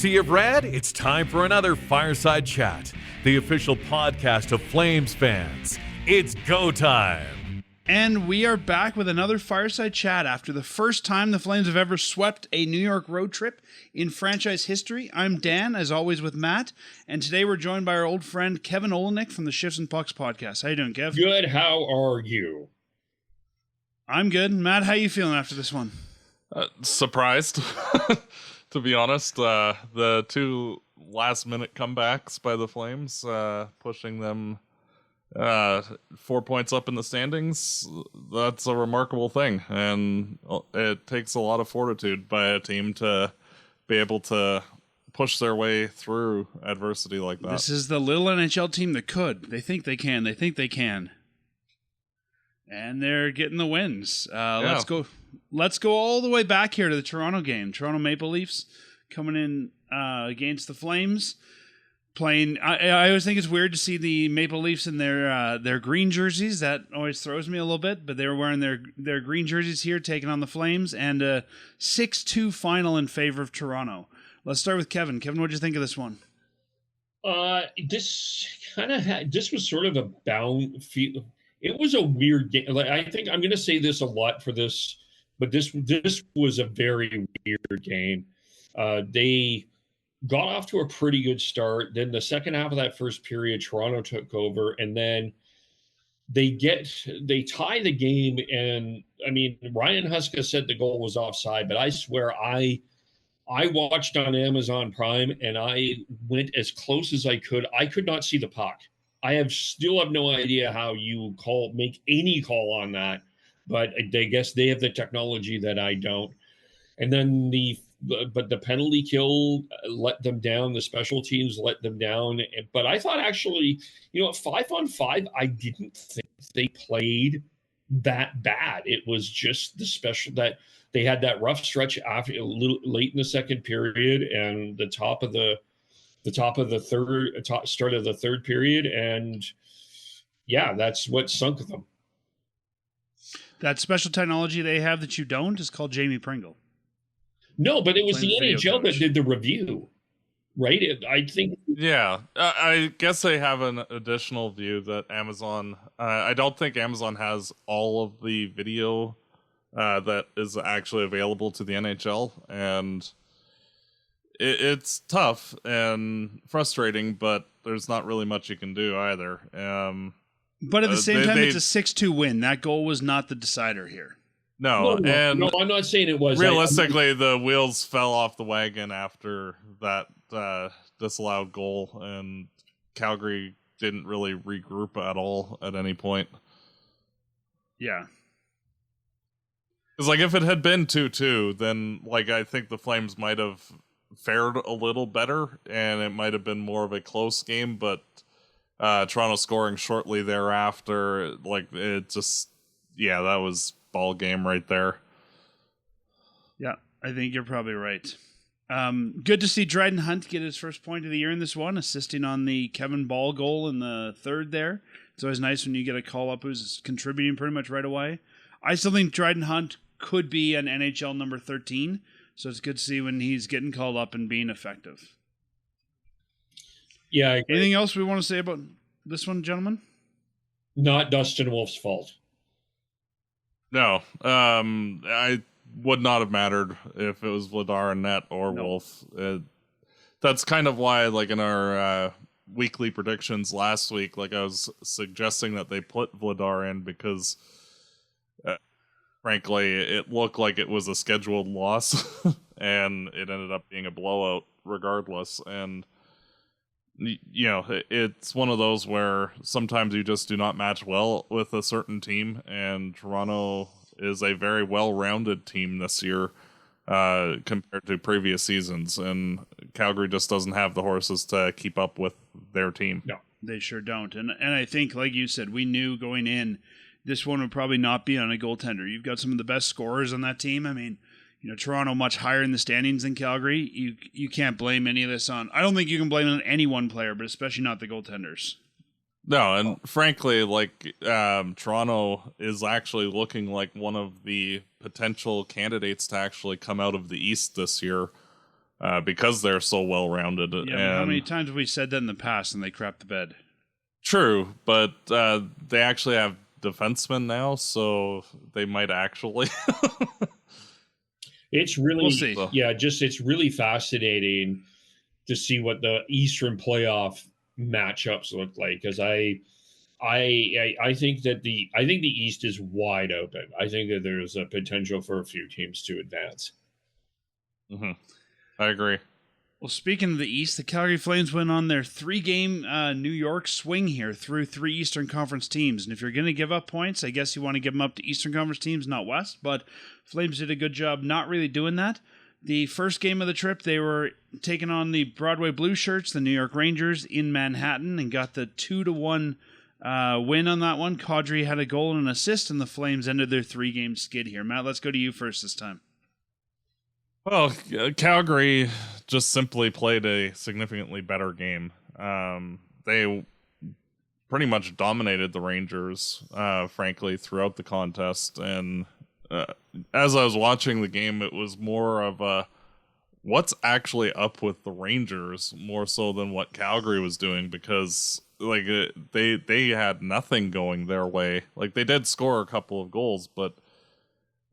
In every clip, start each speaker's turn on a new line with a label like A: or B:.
A: Sea of Red, it's time for another Fireside Chat, the official podcast of Flames fans. It's go time.
B: And we are back with another Fireside Chat after the first time the Flames have ever swept a New York road trip in franchise history. I'm Dan, as always, with Matt, and today we're joined by our old friend Kevin Olenick from the Shifts and Pucks podcast. How you doing, Kev?
C: Good. How are you?
B: I'm good. Matt, how you feeling after this one?
D: Surprised, to be honest. The two last-minute comebacks by the Flames, pushing them 4 points up in the standings, that's a remarkable thing. And it takes a lot of fortitude by a team to be able to push their way through adversity like that.
B: This is the little NHL team that could. They think they can. They think they can. And they're getting the wins. Let's go all the way back here to the Toronto game. Toronto Maple Leafs coming in against the Flames. Playing. I always think it's weird to see the Maple Leafs in their green jerseys. That always throws me a little bit. But they were wearing their green jerseys here, taking on the Flames, and a 6-2 final in favor of Toronto. Let's start with Kevin. Kevin, what did you think of this one?
C: This was sort of a bound feel. It was a weird game. Like, I think I'm going to say this a lot for this, but this was a very weird game. They got off to a pretty good start. Then the second half of that first period, Toronto took over, and then they tie the game. And I mean, Ryan Huska said the goal was offside, but I swear I watched on Amazon Prime and I went as close as I could. I could not see the puck. I still have no idea how you make any call on that, but I guess they have the technology that I don't. And then the penalty kill let them down. The special teams let them down. But I thought actually, 5-on-5, I didn't think they played that bad. It was just the special that they had that rough stretch after a little late in the second period and the start of the third period. And yeah, that's what sunk them.
B: That special technology they have that you don't is called Jamie Pringle.
C: No, but it was the NHL that did the review, right? I think.
D: Yeah, I guess they have an additional view that Amazon. I don't think Amazon has all of the video that is actually available to the NHL, and it's tough and frustrating, but there's not really much you can do either.
B: But at the same time, it's a 6-2 win. That goal was not the decider here.
C: No, I'm not saying it was.
D: Realistically, the wheels fell off the wagon after that disallowed goal, and Calgary didn't really regroup at all at any point.
B: Yeah.
D: Because, if it had been 2-2, then, I think the Flames might have fared a little better, and it might have been more of a close game, but Toronto scoring shortly thereafter, it just, that was ball game right there.
B: Yeah, I think you're probably right. Good to see Dryden Hunt get his first point of the year in this one, assisting on the Kevin Ball goal in the third there. It's always nice when you get a call-up who's contributing pretty much right away. I still think Dryden Hunt could be an NHL number 13, so it's good to see when he's getting called up and being effective.
C: Yeah.
B: Anything else we want to say about this one, gentlemen?
C: Not Dustin Wolf's fault.
D: No, I would not have mattered if it was Vladar in net or Wolf. That's kind of why, in our weekly predictions last week, I was suggesting that they put Vladar in because, frankly, it looked like it was a scheduled loss, and it ended up being a blowout regardless. And it's one of those where sometimes you just do not match well with a certain team, and Toronto is a very well-rounded team this year compared to previous seasons, and Calgary just doesn't have the horses to keep up with their team.
B: No, they sure don't. And I think, like you said, we knew going in, this one would probably not be on a goaltender. You've got some of the best scorers on that team. I mean, Toronto much higher in the standings than Calgary. You can't blame any of this on. I don't think you can blame it on any one player, but especially not the goaltenders.
D: No, and frankly, Toronto is actually looking like one of the potential candidates to actually come out of the East this year. because they're so well rounded.
B: Yeah,
D: and
B: how many times have we said that in the past and they crap the bed?
D: True, but they actually have defensemen now, so they might actually.
C: It's really,
B: We'll see.
C: it's really fascinating to see what the Eastern playoff matchups look like, because I think that the East is wide open. I think that there's a potential for a few teams to advance.
D: Mm-hmm. I agree.
B: Well, speaking of the East, the Calgary Flames went on their 3-game New York swing here through 3 Eastern Conference teams. And if you're going to give up points, I guess you want to give them up to Eastern Conference teams, not West. But Flames did a good job not really doing that. The first game of the trip, they were taking on the Broadway Blue Shirts, the New York Rangers, in Manhattan, and got the 2-1 win on that one. Kadri had a goal and an assist, and the Flames ended their 3-game skid here. Matt, let's go to you first this time.
D: Well, Calgary just simply played a significantly better game. They pretty much dominated the Rangers, frankly, throughout the contest. And as I was watching the game, it was more of a what's actually up with the Rangers more so than what Calgary was doing, because like they had nothing going their way. Like they did score a couple of goals, but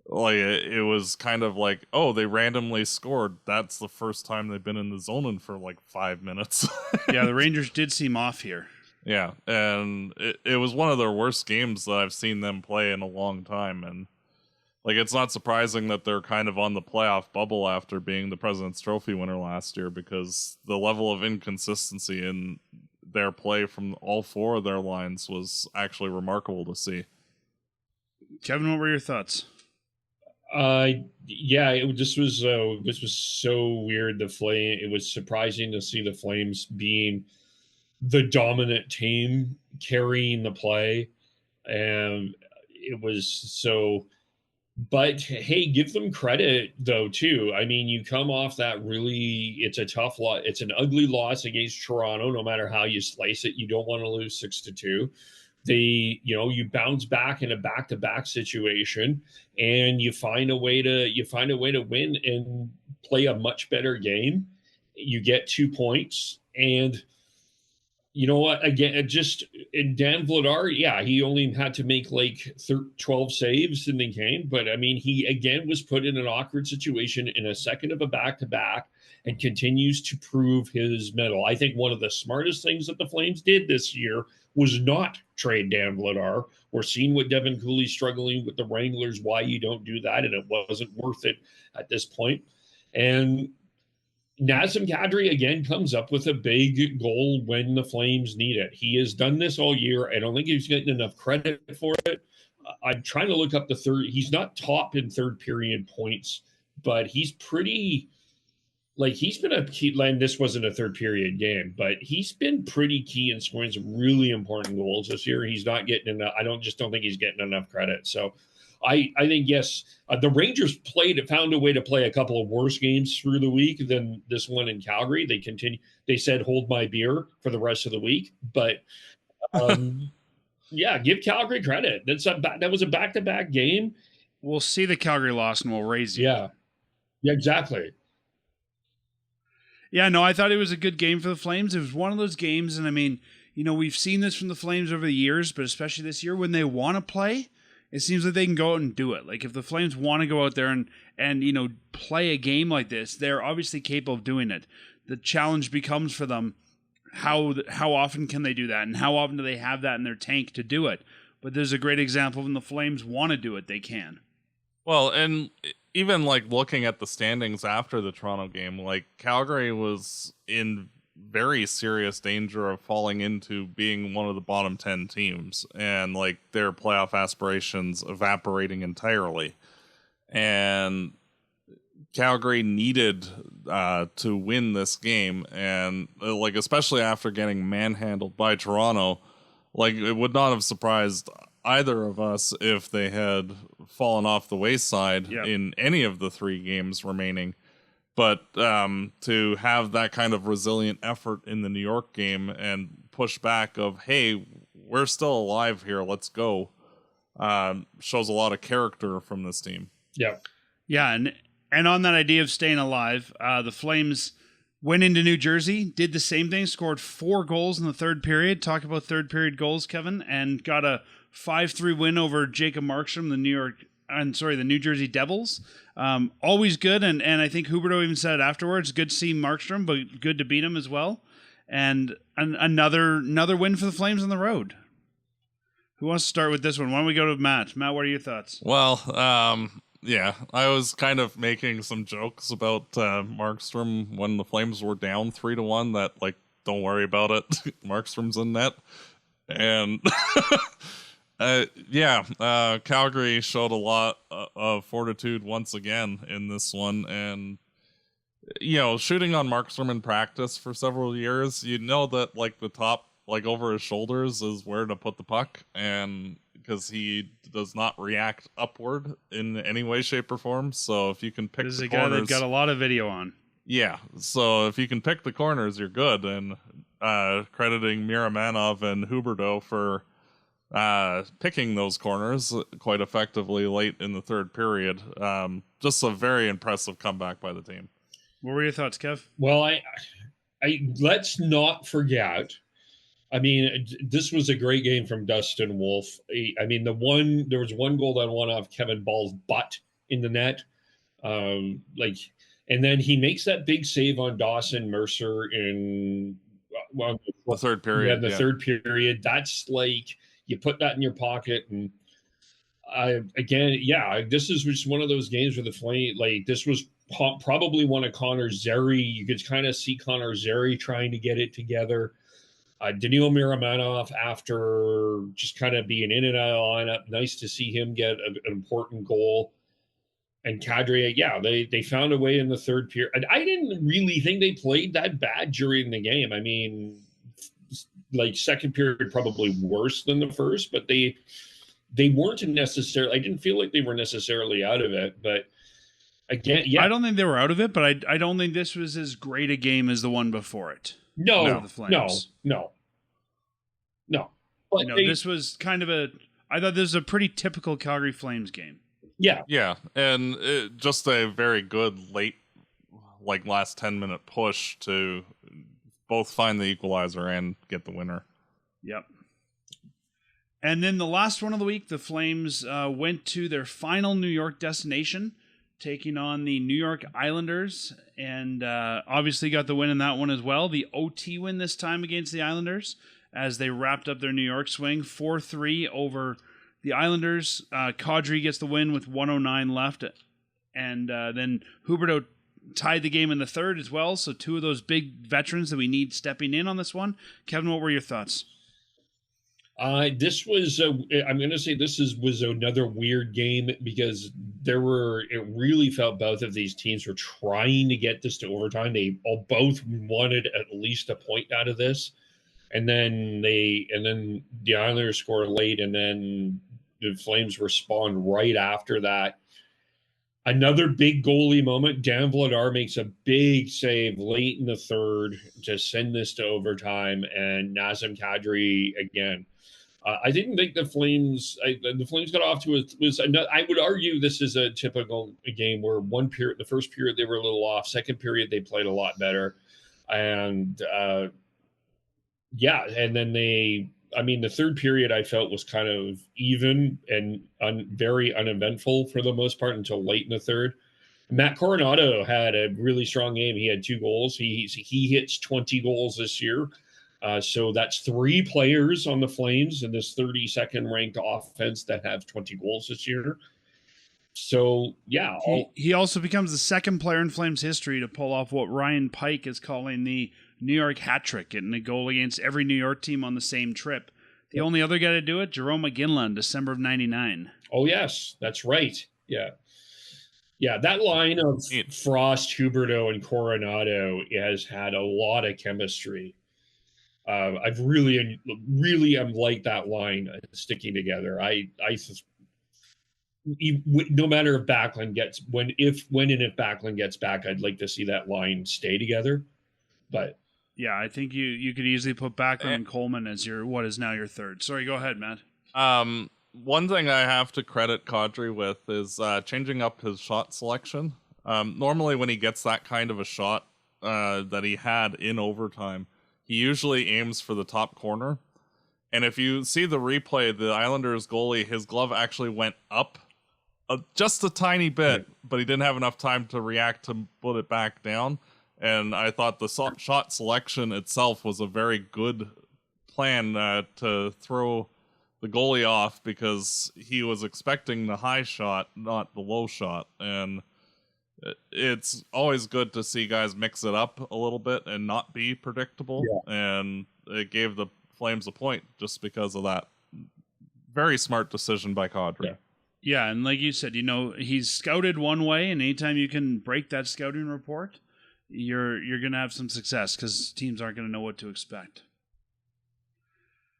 D: like it was kind of like, oh, they randomly scored. That's the first time they've been in the zone in for like 5 minutes.
B: Yeah, the Rangers did seem off here.
D: Yeah, and it was one of their worst games that I've seen them play in a long time. And like, it's not surprising that they're kind of on the playoff bubble after being the President's Trophy winner last year, because the level of inconsistency in their play from all 4 of their lines was actually remarkable to see.
B: Kevin, what were your thoughts?
C: This was so weird. It was surprising to see the Flames being the dominant team carrying the play, and it was so. But hey, give them credit though too. I mean, you come off that it's a tough loss. It's an ugly loss against Toronto. No matter how you slice it, you don't want to lose 6-2. You bounce back in a back-to-back situation, and you find a way to win and play a much better game. You get 2 points, and you know what? Again, just in Dan Vladar, he only had to make like 12 saves in the game, but I mean, he again was put in an awkward situation in a second of a back-to-back, and continues to prove his mettle. I think one of the smartest things that the Flames did this year was not trade Dan Vladar. We're seeing what Devin Cooley's struggling with the Wranglers, why you don't do that, and it wasn't worth it at this point. And Nazem Kadri again comes up with a big goal when the Flames need it. He has done this all year. I don't think he's getting enough credit for it. I'm trying to look up the third. He's not top in third period points, but he's pretty... Like, he's been a key, and this wasn't a third period game, but he's been pretty key in scoring some really important goals this year. He's not getting enough. I don't think he's getting enough credit. So I think, yes, the Rangers found a way to play a couple of worse games through the week than this one in Calgary. They said, hold my beer for the rest of the week. But give Calgary credit. That was a back-to-back game.
B: We'll see the Calgary loss and we'll raise you.
C: Yeah, exactly.
B: Yeah, no, I thought it was a good game for the Flames. It was one of those games, and I mean, we've seen this from the Flames over the years, but especially this year, when they want to play, it seems like they can go out and do it. Like, if the Flames want to go out there and play a game like this, they're obviously capable of doing it. The challenge becomes for them, how often can they do that, and how often do they have that in their tank to do it? But there's a great example when the Flames want to do it, they can.
D: Well, and even like looking at the standings after the Toronto game, like Calgary was in very serious danger of falling into being one of the bottom 10 teams, and like their playoff aspirations evaporating entirely. And Calgary needed to win this game, and like especially after getting manhandled by Toronto, like it would not have surprised either of us if they had fallen off the wayside in any of the 3 games remaining. But to have that kind of resilient effort in the New York game and push back of, hey, we're still alive here, let's go, shows a lot of character from this team.
C: Yeah.
B: Yeah, And on that idea of staying alive, the Flames went into New Jersey, did the same thing, scored 4 goals in the third period. Talk about third period goals, Kevin, and got a 5-3 win over Jacob Markstrom, the New Jersey Devils. Always good, and I think Huberdeau even said it afterwards. Good to see Markstrom, but good to beat him as well. And another win for the Flames on the road. Who wants to start with this one? Why don't we go to Matt? Matt, what are your thoughts?
D: Well, yeah, I was kind of making some jokes about Markstrom when the Flames were down 3-1. That don't worry about it. Markstrom's in net, and Calgary showed a lot of fortitude once again in this one, and shooting on Markstrom in practice for several years, that the top, over his shoulders is where to put the puck, and because he does not react upward in any way, shape, or form. So if you can pick
B: this is
D: the
B: a guy
D: corners,
B: they've got a lot of video on.
D: Yeah, so if you can pick the corners, you're good. And crediting Miramanov and Huberdeau for picking those corners quite effectively late in the third period. Just a very impressive comeback by the team.
B: What were your thoughts, Kev?
C: Well, I let's not forget. I mean, this was a great game from Dustin Wolf. I mean, there was one goal that went off Kevin Ball's butt in the net. And then he makes that big save on Dawson Mercer in
D: the third period.
C: Yeah, third period. That's you put that in your pocket. And this is just one of those games where the Flame, this was probably one of Connor Zary. You could kind of see Connor Zary trying to get it together. Danil Miramanov, after just kind of being in and out of the lineup, nice to see him get an important goal. And Kadri, they found a way in the third period. I didn't really think they played that bad during the game. I mean, second period probably worse than the first, but they weren't necessarily. I didn't feel like they were necessarily out of it. But again,
B: I don't think they were out of it, but I don't think this was as great a game as the one before it.
C: No. But
B: this was kind of I thought this was a pretty typical Calgary Flames game.
D: Yeah, and just a very good late, last 10-minute push to both find the equalizer and get the winner.
B: Yep. And then the last one of the week, the Flames went to their final New York destination, taking on the New York Islanders, and obviously got the win in that one as well. The OT win this time against the Islanders as they wrapped up their New York swing, 4-3 over the Islanders. Kadri gets the win with 1:09 left, and then Huberdeau tied the game in the third as well. So two of those big veterans that we need stepping in on this one. Kevin, what were your thoughts?
C: This was, I'm going to say was another weird game because it really felt both of these teams were trying to get this to overtime. They both wanted at least a point out of this. And then the Islanders scored late, and then the Flames respond right after that. Another big goalie moment. Dan Vladar makes a big save late in the third to send this to overtime, and Nazem Kadri again. I didn't think the Flames got off to I would argue this is a typical game where the first period they were a little off, second period they played a lot better, and and then the third period I felt was kind of even and very uneventful for the most part until late in the third. Matt Coronado had a really strong game. He had 2 goals. He hits 20 goals this year. So that's 3 players on the Flames in this 32nd ranked offense that have 20 goals this year. So, yeah.
B: He also becomes the second player in Flames history to pull off what Ryan Pike is calling the New York hat trick, getting a goal against every New York team on the same trip. The only other guy to do it, Jerome McGinley in December of 99.
C: Oh, yes, that's right. Yeah. Yeah, that line of Frost, Huberdeau, and Coronado has had a lot of chemistry. I've really like that line sticking together. No matter if Backlund gets when and if Backlund gets back, I'd like to see that line stay together. But
B: yeah, I think you could easily put Backlund and Coleman as what is now your third. Sorry, go ahead, Matt.
D: One thing I have to credit Kadri with is changing up his shot selection. Normally when he gets that kind of a shot that he had in overtime, he usually aims for the top corner. And if you see the replay, the Islanders goalie, his glove actually went up just a tiny bit, but he didn't have enough time to react to put it back down. And I thought the shot selection itself was a very good plan to throw the goalie off, because he was expecting the high shot, not the low shot. And it's always good to see guys mix it up a little bit and not be predictable. Yeah. And it gave the Flames a point just because of that very smart decision by Kadri.
B: Yeah, and like you said, he's scouted one way, and anytime you can break that scouting report, you're going to have some success, because teams aren't going to know what to expect.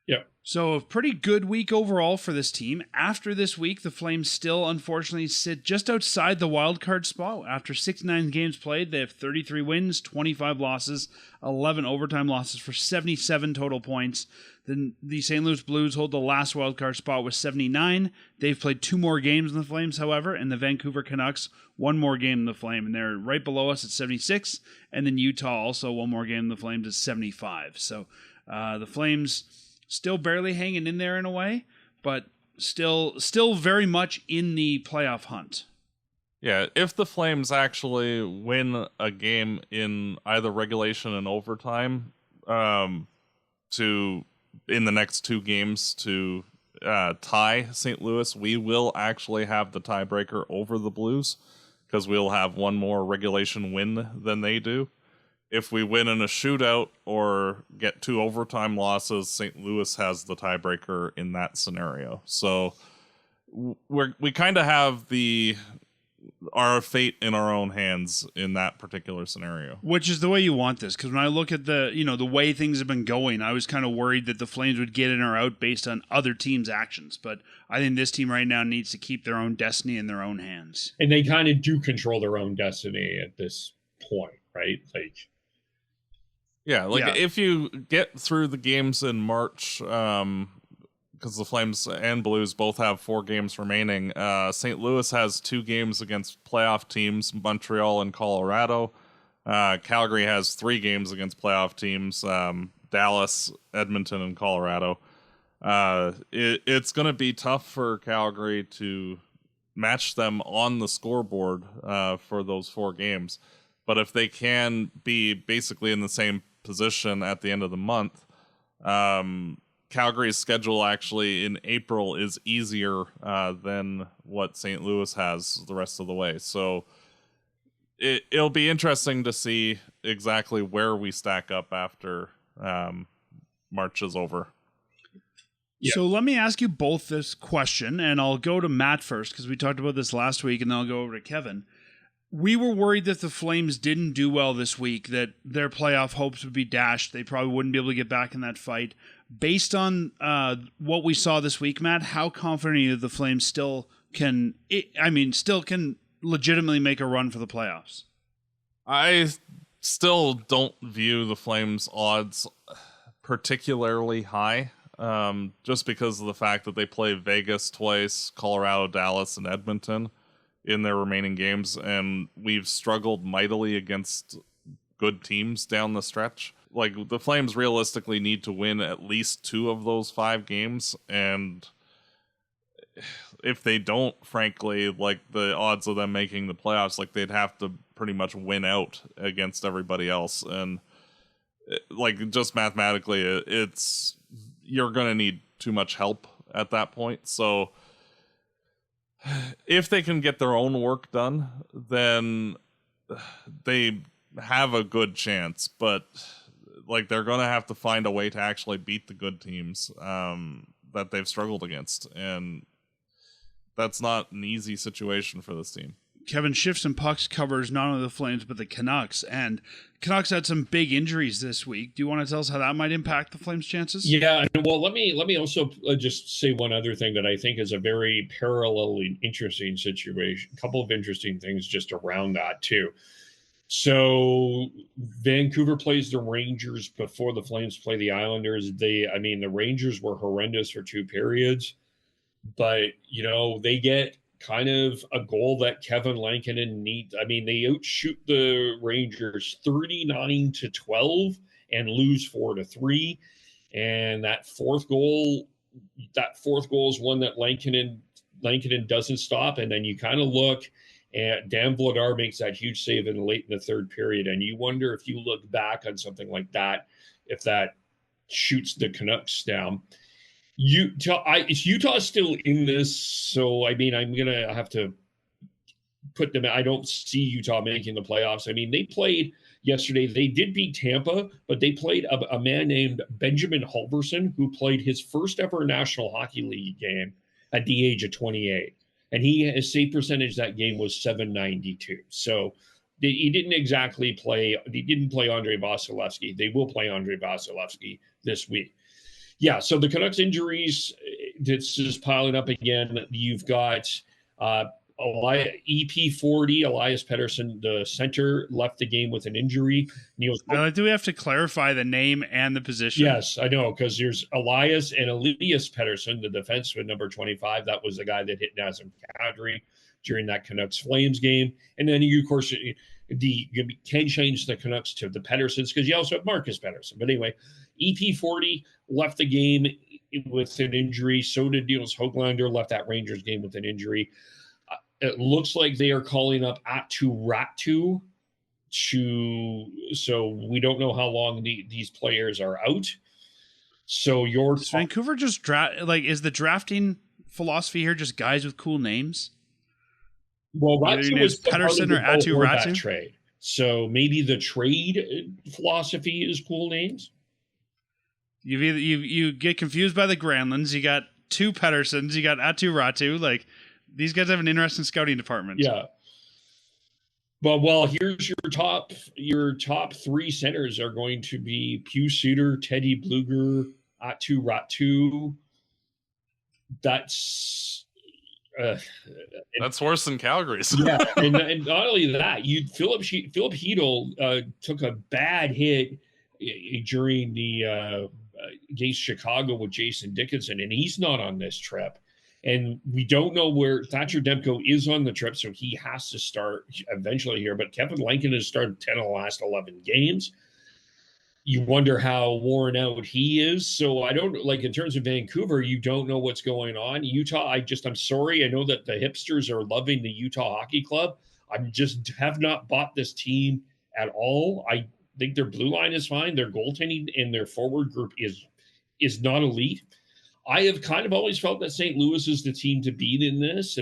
C: Yeah.
B: So a pretty good week overall for this team. After this week, the Flames still unfortunately sit just outside the wild card spot. After 69 games played, they have 33 wins, 25 losses, 11 overtime losses for 77 total points. Then the St. Louis Blues hold the last wild card spot with 79. They've played 2 more games than the Flames, however, and the Vancouver Canucks 1 more game than the Flame, and they're right below us at 76. And then Utah also 1 more game than the Flames at 75. So the Flames still barely hanging in there in a way, but still very much in the playoff hunt.
D: Yeah, if the Flames actually win a game in either regulation and overtime, in the next 2 games to tie St. Louis, we will actually have the tiebreaker over the Blues, because we'll have 1 more regulation win than they do. If we win in a shootout or get 2 overtime losses, St. Louis has the tiebreaker in that scenario. So we kind of have our fate in our own hands in that particular scenario.
B: Which is the way you want this, because when I look at the way things have been going, I was kind of worried that the Flames would get in or out based on other teams' actions. But I think this team right now needs to keep their own destiny in their own hands.
C: And they kind of do control their own destiny at this point, right?
D: If you get through the games in March, because the Flames and Blues both have 4 games remaining, St. Louis has 2 games against playoff teams, Montreal and Colorado. Calgary has 3 games against playoff teams, Dallas, Edmonton, and Colorado. It's going to be tough for Calgary to match them on the scoreboard for those 4 games. But if they can be basically in the same position at the end of the month, Calgary's schedule actually in April is easier than what St. Louis has the rest of the way. So it'll be interesting to see exactly where we stack up after March is over.
B: Yeah. So let me ask you both this question, and I'll go to Matt first, because we talked about this last week, and then I'll go over to Kevin. We were worried that the Flames didn't do well this week, that their playoff hopes would be dashed. They probably wouldn't be able to get back in that fight. Based on what we saw this week, Matt, how confident are you that the Flames still can legitimately make a run for the playoffs?
D: I still don't view the Flames' odds particularly high, just because of the fact that they play Vegas twice, Colorado, Dallas, and Edmonton in their remaining games, and we've struggled mightily against good teams down the stretch. Like, the Flames realistically need to win at least 2 of those 5 games, and if they don't, frankly, like, the odds of them making the playoffs, like, they'd have to pretty much win out against everybody else. And like, just mathematically, you're gonna need too much help at that point. So if they can get their own work done, then they have a good chance. But like, they're gonna have to find a way to actually beat the good teams that they've struggled against, and that's not an easy situation for this team.
B: Kevin, Shifts and Pucks covers not only the Flames but the Canucks, and Canucks had some big injuries this week. Do you want to tell us how that might impact the Flames' chances?
C: Yeah, well, let me also just say one other thing that I think is a very parallelly interesting situation. A couple of interesting things just around that too. So Vancouver plays the Rangers before the Flames play the Islanders. The Rangers were horrendous for 2 periods, but they get kind of a goal that Kevin Lankinen needs. I mean, they outshoot the Rangers 39-12 and lose 4-3. And that fourth goal is one that Lankinen doesn't stop. And then you kind of look, and Dan Vladar makes that huge save late in the third period. And you wonder, if you look back on something like that, if that shoots the Canucks down. Utah's still in this, so I mean, I'm gonna have to put them. I don't see Utah making the playoffs. I mean, they played yesterday. They did beat Tampa, but they played a man named Benjamin Halverson, who played his first ever National Hockey League game at the age of 28, and his save percentage that game was .792. So he didn't exactly play. He didn't play Andrei Vasilevsky. They will play Andrei Vasilevsky this week. Yeah, so the Canucks injuries, it's just piling up again. You've got EP40, Elias Pettersson, the center, left the game with an injury.
B: Do we have to clarify the name and the position?
C: Yes, I know, because there's Elias and Elias Pettersson, the defenseman, number 25. That was the guy that hit Nazem Kadri during that Canucks Flames game. And then you, of course, you can change the Canucks to the Petterssons, because you also have Marcus Pettersson. But anyway, EP40 left the game with an injury. So did Niels Höglander, left that Rangers game with an injury. It looks like they are calling up Aatu Räty so we don't know how long these players are out. So does
B: Vancouver just is the drafting philosophy here just guys with cool names?
C: Well, Räty was
B: Pettersson or Aatu Räty
C: trade. So maybe the trade philosophy is cool names.
B: You get confused by the Granlunds. You got two Petterssons. You got Aatu Räty. These guys have an interesting scouting department.
C: Yeah. Well, here's your top three centers are going to be Pius Suter, Teddy Bluger, Aatu Räty. That's
D: worse than Calgary's.
C: Yeah, and not only that, Philip Hedl took a bad hit during the against Chicago with Jason Dickinson, and he's not on this trip. And we don't know where Thatcher Demko is on the trip, so he has to start eventually here. But Kevin Lankinen has started 10 of the last 11 games. You wonder how worn out he is. So I don't in terms of Vancouver, you don't know what's going on. Utah, I'm sorry. I know that the hipsters are loving the Utah Hockey Club. I just have not bought this team at all. I think their blue line is fine. Their goaltending and their forward group is not elite. I have kind of always felt that St. Louis is the team to beat in this,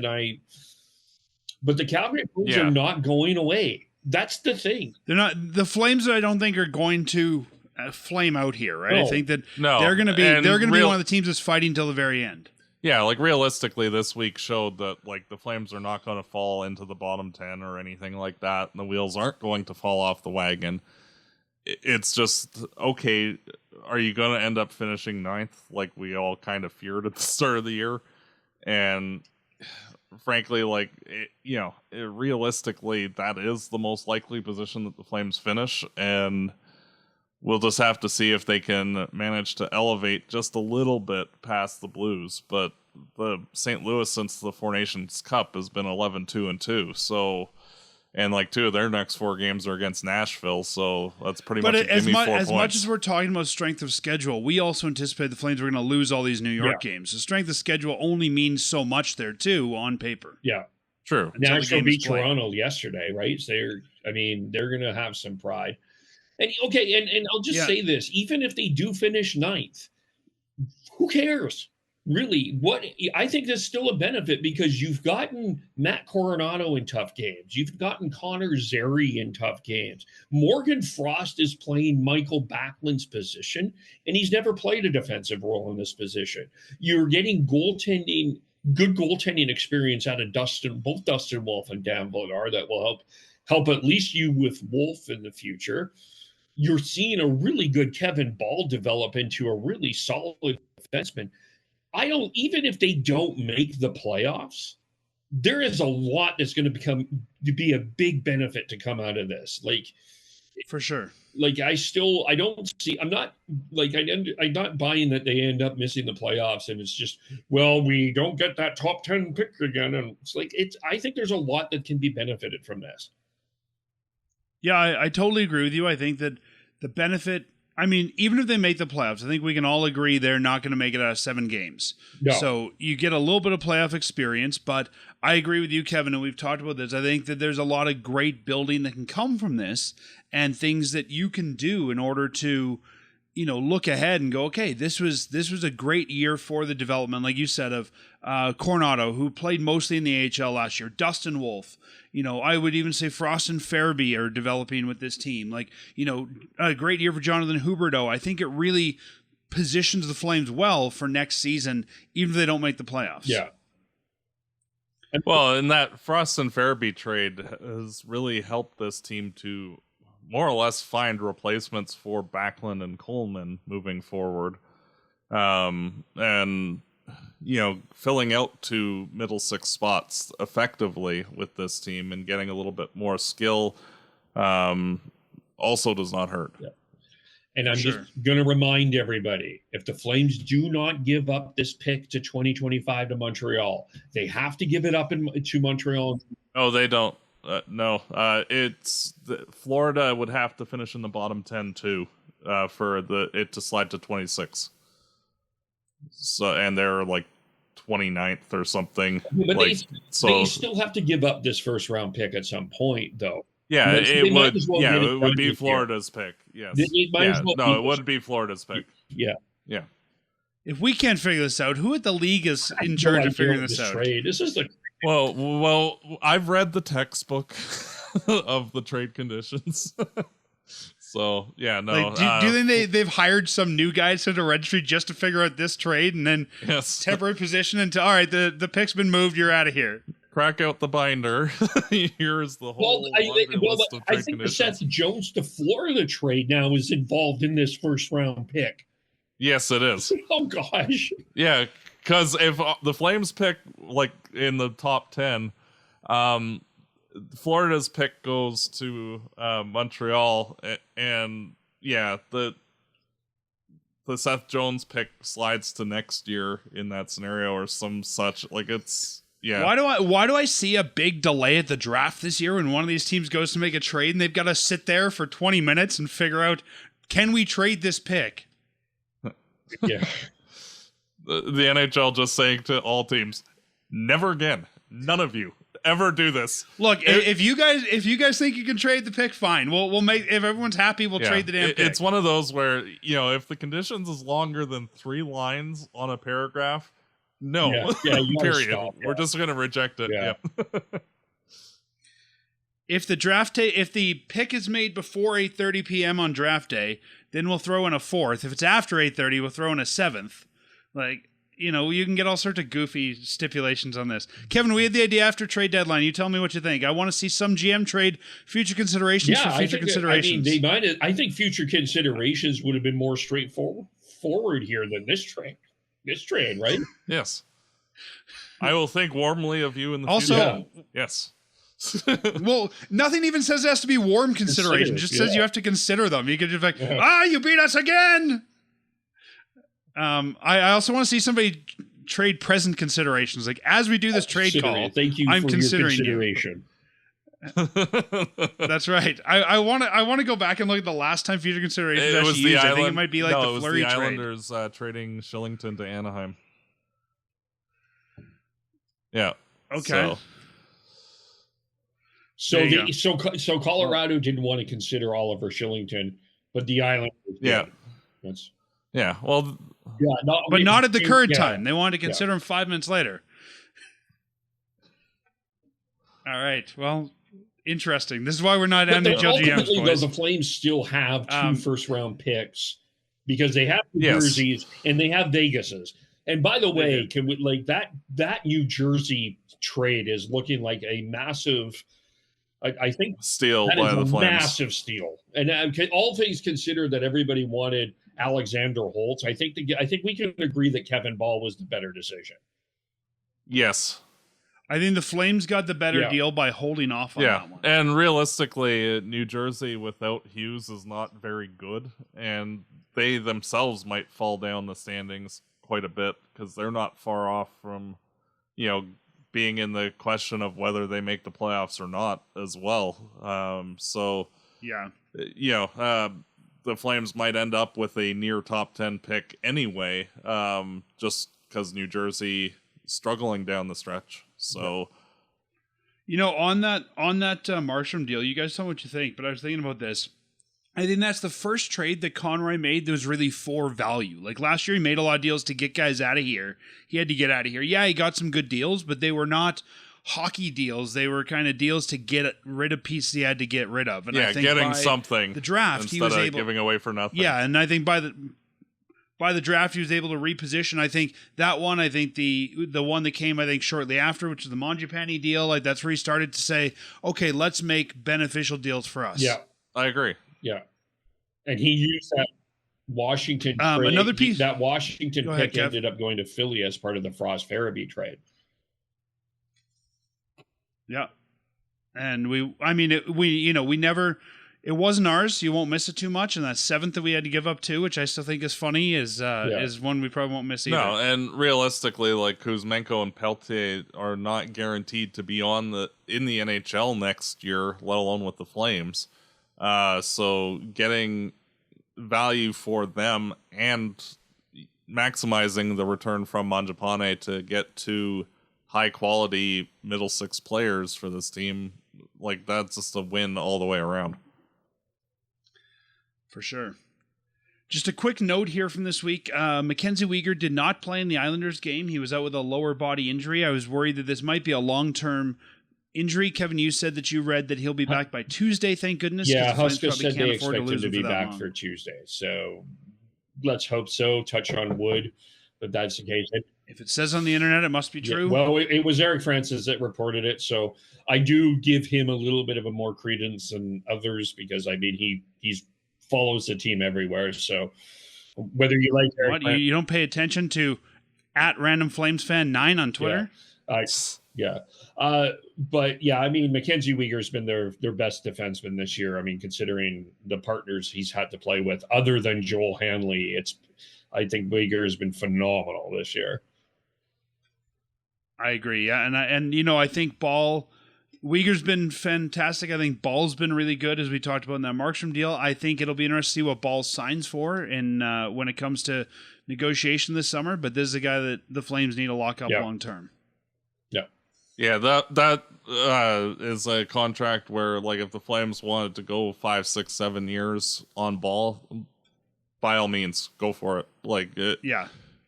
C: but the Calgary Flames are not going away. That's the thing.
B: They're not the Flames. I don't think are going to flame out here, right?
C: No.
B: I think that they're going to be one of the teams that's fighting till the very end.
D: Yeah, realistically, this week showed that the Flames are not going to fall into the bottom 10 or anything like that, and the wheels aren't going to fall off the wagon. It's just, okay, are you going to end up finishing ninth like we all kind of feared at the start of the year? And frankly, realistically, that is the most likely position that the Flames finish, and we'll just have to see if they can manage to elevate just a little bit past the Blues. But the St. Louis, since the Four Nations Cup, has been 11-2-2, so... And two of their next four games are against Nashville, so that's pretty much
B: as
D: 4 points.
B: As much as we're talking about strength of schedule, we also anticipate the Flames are going to lose all these New York games. So strength of schedule only means so much there too on paper.
C: Yeah,
D: true.
C: Nashville beat Toronto yesterday, right? So they're going to have some pride. And and I'll just say this: even if they do finish ninth, who cares? Really, I think there's still a benefit, because you've gotten Matt Coronado in tough games. You've gotten Connor Zary in tough games. Morgan Frost is playing Michael Backlund's position, and he's never played a defensive role in this position. You're getting good goaltending experience out of both Dustin Wolf and Dan Vladar that will help at least you with Wolf in the future. You're seeing a really good Kevin Ball develop into a really solid defenseman. Even if they don't make the playoffs, there is a lot that's going to be a big benefit to come out of this.
B: For sure.
C: Like I don't see. I'm not like I'm not buying that they end up missing the playoffs, and it's just we don't get that top 10 pick again, and it's like I think there's a lot that can be benefited from this.
B: Yeah, I totally agree with you. I think that the benefit. I mean, even if they make the playoffs, I think we can all agree they're not going to make it out of 7 games.
C: No.
B: So you get a little bit of playoff experience, but I agree with you, Kevin, and we've talked about this. I think that there's a lot of great building that can come from this and things that you can do in order to, look ahead and go, okay, this was a great year for the development, like you said, of Coronado, who played mostly in the AHL last year, Dustin Wolf. I would even say Frost and Farabee are developing with this team. Like, a great year for Jonathan Huberdeau. I think it really positions the Flames well for next season, even if they don't make the playoffs.
C: Yeah.
D: Well, and that Frost and Farabee trade has really helped this team to more or less find replacements for Backlund and Coleman moving forward. And filling out 2 middle 6 spots effectively with this team and getting a little bit more skill also does not hurt.
C: Yeah. And I'm just going to remind everybody, if the Flames do not give up this pick to 2025 to Montreal, they have to give it up to Montreal.
D: Oh, they don't. No, Florida would have to finish in the bottom 10 too for it to slide to 26. So, and they're like 29th or something.
C: But they still have to give up this first round pick at some point, though.
D: Yeah, it would. It would be Florida's pick. Yes. It wouldn't be Florida's pick.
C: Yeah.
D: Yeah.
B: If we can't figure this out, who at the league is in charge of figuring this out?
C: This is the
D: well. I've read the textbook of the trade conditions. So yeah, no.
B: Like, do you think they've hired some new guys to the registry just to figure out this trade and then temporary position until all right, the pick's been moved, you're out of here.
D: Crack out the binder. Here's the whole list of trade conditions.
C: The Seth Jones to Florida trade now is involved in this first round pick.
D: Yes, it is.
C: Oh gosh.
D: Yeah, because if the Flames pick like in the top 10, Florida's pick goes to Montreal, and the Seth Jones pick slides to next year in that scenario or some such. Like it's
B: Why do I see a big delay at the draft this year when one of these teams goes to make a trade and they've got to sit there for 20 minutes and figure out, can we trade this pick?
C: Yeah.
D: The NHL just saying to all teams, never again. None of you ever do this.
B: Look, if you guys think you can trade the pick, fine. We'll make, if everyone's happy, we'll trade the damn pick.
D: It's one of those where, if the conditions is longer than 3 lines on a paragraph, no. Period. Stop, We're just going to reject it.
C: Yeah.
B: If the pick is made before 8:30 p.m. on draft day, then we'll throw in a 4th. If it's after 8:30, we'll throw in a 7th. Like, you can get all sorts of goofy stipulations on this. Kevin, we had the idea after trade deadline. You tell me what you think. I want to see some GM trade future considerations for future considerations.
C: I think future considerations would have been more straightforward here than this trade. This trade, right?
D: Yes. I will think warmly of you in the
B: future.
D: Also, yes.
B: Well, nothing even says it has to be warm consideration. It just says you have to consider them. You could just be like, you beat us again. I also want to see somebody trade present considerations. Like, as we do this trade call,
C: thank you I'm for considering your consideration.
B: That's right. I want to go back and look at the last time future considerations actually used. I think it might be like the Fleury trade.
D: Islanders trading Shillington to Anaheim. Yeah.
B: Okay.
C: So Colorado didn't want to consider Oliver Shillington, but the Islanders did.
D: Yeah. Well.
B: Yeah. But not at the current time. They wanted to consider him 5 minutes later. All right. Well, interesting. This is why we're not NHL GMs, boys.
C: The Flames still have 2 first-round picks because they have New Jerseys and they have Vegas's. And by the way, can we that New Jersey trade is looking like a massive, I think,
D: steal by the Flames.
C: Massive steal. And all things considered, that everybody wanted Alexander Holtz. I think we can agree that Kevin Ball was the better decision.
D: Yes.
B: I think the Flames got the better deal by holding off on that one.
D: And realistically, New Jersey without Hughes is not very good, and they themselves might fall down the standings quite a bit because they're not far off from, being in the question of whether they make the playoffs or not as well. The Flames might end up with a near top 10 pick anyway, just because New Jersey struggling down the stretch. So,
B: on that Markstrom deal, you guys tell me what you think, but I was thinking about this. I think that's the first trade that Conroy made that was really for value. Like last year, he made a lot of deals to get guys out of here. He had to get out of here. Yeah, he got some good deals, but they were not hockey deals. They were kind of deals to get rid of pieces he had to get rid of. And I think
D: getting something.
B: The draft,
D: instead
B: he was
D: of
B: able
D: giving away for nothing.
B: Yeah, and I think by the draft, he was able to reposition. I think that one, the one that came, I think, shortly after, which is the Mangiapane deal, like that's where he started to say, okay, let's make beneficial deals for us.
C: Yeah.
D: I agree.
C: Yeah. And he used that Washington trade.
B: Another piece.
C: That Washington pick
B: Kev.
C: ended up going to Philly as part of the Frost Farabee trade.
B: Yeah. And it wasn't ours. You won't miss it too much. And that seventh that we had to give up to, which I still think is funny, is one we probably won't miss either.
D: No, and realistically, like Kuzmenko and Peltier are not guaranteed to be in the NHL next year, let alone with the Flames. So getting value for them and maximizing the return from Mangiapane to get to high quality middle six players for this team, like that's just a win all the way around.
B: For sure. Just a quick note here from this week. Mackenzie Weegar did not play in the Islanders game. He was out with a lower body injury. I was worried that this might be a long-term injury. Kevin, you said that you read that he'll be back by Tuesday, thank goodness.
C: Yeah, Huska said they expect him to be back for Tuesday. So let's hope so. Touch on wood, but that's the case.
B: If it says on the internet, it must be true.
C: Yeah, well, it was Eric Francis that reported it, so I do give him a little bit of a more credence than others because, I mean, he's follows the team everywhere. So whether you like Eric
B: what, you don't pay attention to @RandomFlamesFan9 on Twitter?
C: But yeah, I mean, Mackenzie Weegar's been their best defenseman this year. I mean, considering the partners he's had to play with, other than Joel Hanley, I think Weegar has been phenomenal this year.
B: I agree. Yeah, and I think Weegar's been fantastic. I think Ball's been really good, as we talked about in that Markstrom deal. I think it'll be interesting to see what Ball signs for when it comes to negotiation this summer. But this is a guy that the Flames need to lock up long term.
D: Yeah, that is a contract where, like, if the Flames wanted to go 5, 6, 7 years on Ball, by all means, go for it.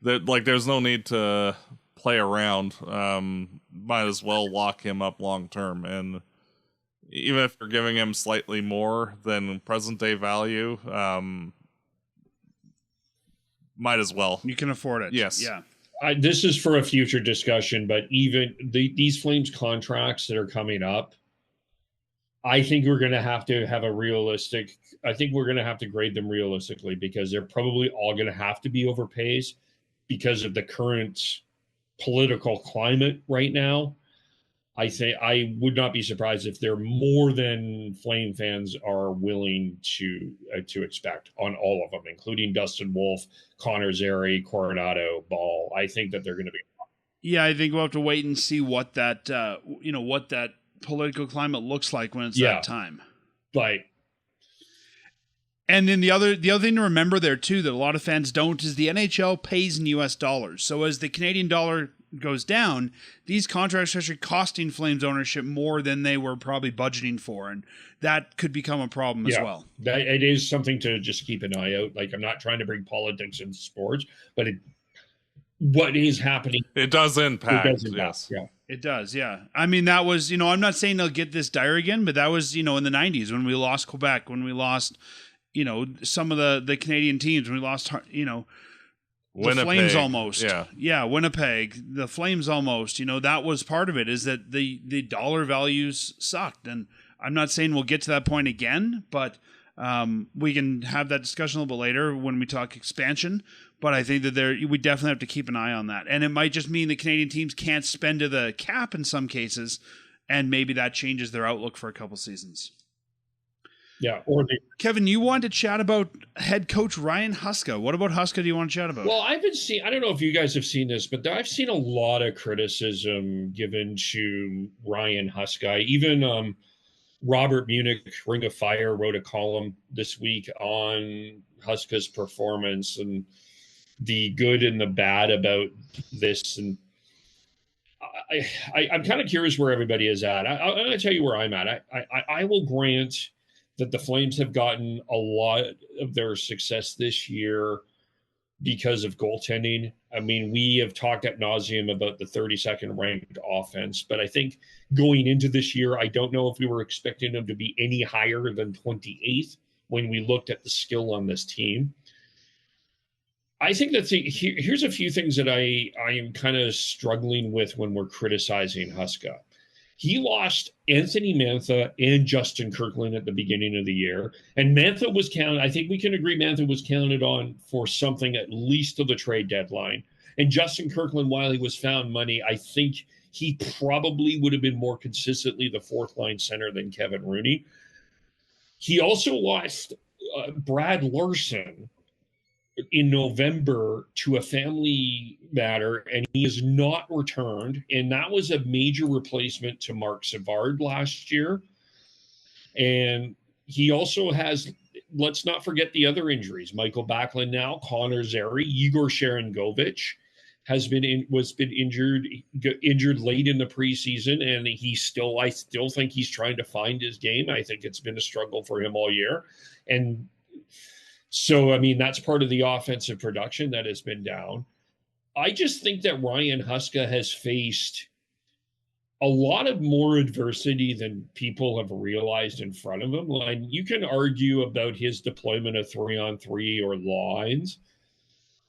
D: There's no need to play around. Might as well lock him up long term. And even if you're giving him slightly more than present day value, might as well.
B: You can afford it.
D: Yes.
B: Yeah.
C: This is for a future discussion, but even these Flames contracts that are coming up, I think we're going to have to have I think we're going to have to grade them realistically because they're probably all going to have to be overpays because of the current political climate right now. I think I would not be surprised if they're more than Flame fans are willing to expect on all of them, including Dustin Wolf, Connor Zary, Coronado, Ball. I think that they're going to be.
B: Yeah, I think we'll have to wait and see what that what that political climate looks like when it's that time. And then the other thing to remember there too that a lot of fans don't is the NHL pays in US dollars. So as the Canadian dollar goes down, these contracts are actually costing Flames ownership more than they were probably budgeting for, and that could become a problem as well.
C: It is something to just keep an eye out. Like, I'm not trying to bring politics into sports, but what is happening,
D: it does impact.
C: Yes. Yeah.
B: It does, yeah. I mean, that was, I'm not saying they'll get this dire again, but that was, in the 90s when we lost Quebec, when we lost, some of the Canadian teams, when we lost,
D: Winnipeg.
B: The Flames almost.
D: Yeah,
B: Winnipeg. The Flames almost. That was part of it, is that the dollar values sucked. And I'm not saying we'll get to that point again, but we can have that discussion a little bit later when we talk expansion. But I think that we definitely have to keep an eye on that. And it might just mean the Canadian teams can't spend to the cap in some cases, and maybe that changes their outlook for a couple seasons.
C: Yeah.
B: Kevin, you wanted to chat about head coach Ryan Huska. What about Huska do you want to chat about?
C: Well, I don't know if you guys have seen this, but I've seen a lot of criticism given to Ryan Huska. Even Robert Munich, Ring of Fire, wrote a column this week on Huska's performance and the good and the bad about this. And I'm kind of curious where everybody is at. I'm going to tell you where I'm at. I will grant that the Flames have gotten a lot of their success this year because of goaltending. I mean, we have talked ad nauseum about the 32nd ranked offense, but I think going into this year, I don't know if we were expecting them to be any higher than 28th when we looked at the skill on this team. I think that here's a few things that I am kind of struggling with when we're criticizing Huska. He lost Anthony Mantha and Justin Kirkland at the beginning of the year. And Mantha was counted. I think we can agree Mantha was counted on for something at least to the trade deadline. And Justin Kirkland, while he was found money, I think he probably would have been more consistently the fourth line center than Kevin Rooney. He also lost Brad Larson in November to a family matter, and he is not returned. And that was a major replacement to Mark Savard last year. And he also has, let's not forget the other injuries. Michael Backlund now, Connor Zary, Igor Sharangovich has been injured late in the preseason, and I still think he's trying to find his game. I think it's been a struggle for him all year. And so, I mean, that's part of the offensive production that has been down. I just think that Ryan Huska has faced a lot of more adversity than people have realized in front of him. Like, you can argue about his deployment of 3-on-3 or lines.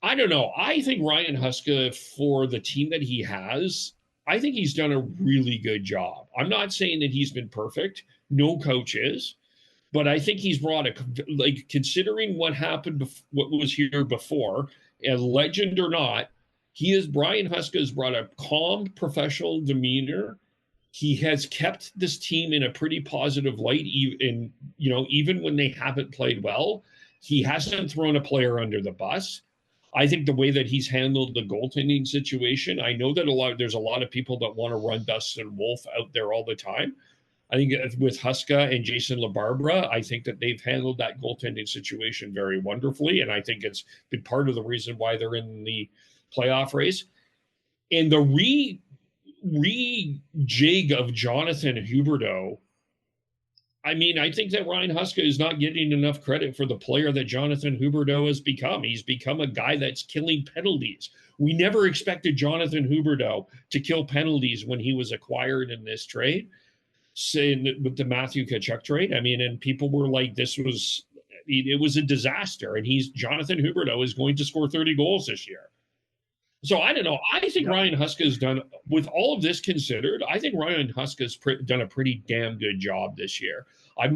C: I don't know. I think Ryan Huska, for the team that he has, I think he's done a really good job. I'm not saying that he's been perfect. No coach is. But I think he's brought considering what happened, what was here before, a legend or not, Brian Huska has brought a calm, professional demeanor. He has kept this team in a pretty positive light, even when they haven't played well. He hasn't thrown a player under the bus. I think the way that he's handled the goaltending situation, I know that there's a lot of people that want to run Dustin Wolf out there all the time. I think with Huska and Jason LaBarbera, I think that they've handled that goaltending situation very wonderfully. And I think it's been part of the reason why they're in the playoff race. And the re-jig of Jonathan Huberdeau, I mean, I think that Ryan Huska is not getting enough credit for the player that Jonathan Huberdeau has become. He's become a guy that's killing penalties. We never expected Jonathan Huberdeau to kill penalties when he was acquired in this trade. Saying with the Matthew Tkachuk trade, I mean, and people were like, it was a disaster. And Jonathan Huberdeau is going to score 30 goals this year. So I don't know. I think Ryan Huska has done, with all of this considered, I think Ryan Huska has done a pretty damn good job this year. I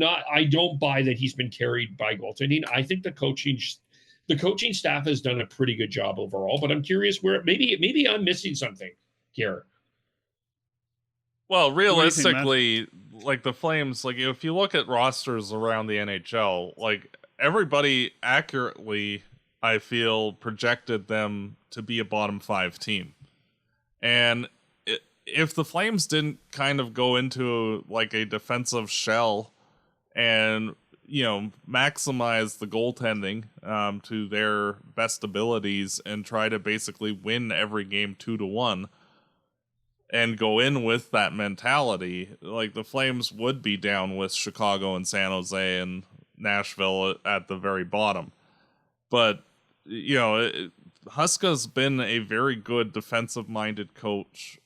C: don't buy that he's been carried by goaltending. I think the coaching staff has done a pretty good job overall, but I'm curious where maybe I'm missing something here.
D: Well, realistically, like the Flames, like if you look at rosters around the NHL, like everybody accurately, I feel, projected them to be a bottom 5 team. And if the Flames didn't kind of go into like a defensive shell and, maximize the goaltending to their best abilities and try to basically win every game 2-1, and go in with that mentality, like the Flames would be down with Chicago and San Jose and Nashville at the very bottom. But, Huska's been a very good defensive-minded coach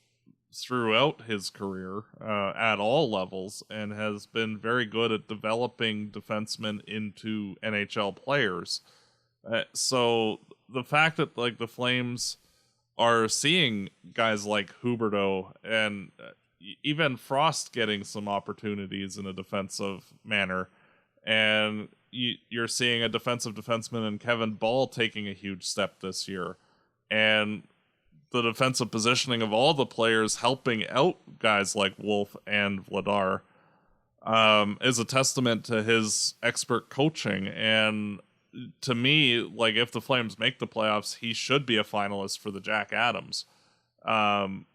D: throughout his career at all levels, and has been very good at developing defensemen into NHL players. So the fact that like the Flames are seeing guys like Huberdeau and even Frost getting some opportunities in a defensive manner, And you're seeing a defensive defenseman in Kevin Ball taking a huge step this year. And the defensive positioning of all the players helping out guys like Wolf and Vladar is a testament to his expert coaching. And to me, like, if the Flames make the playoffs, he should be a finalist for the Jack Adams,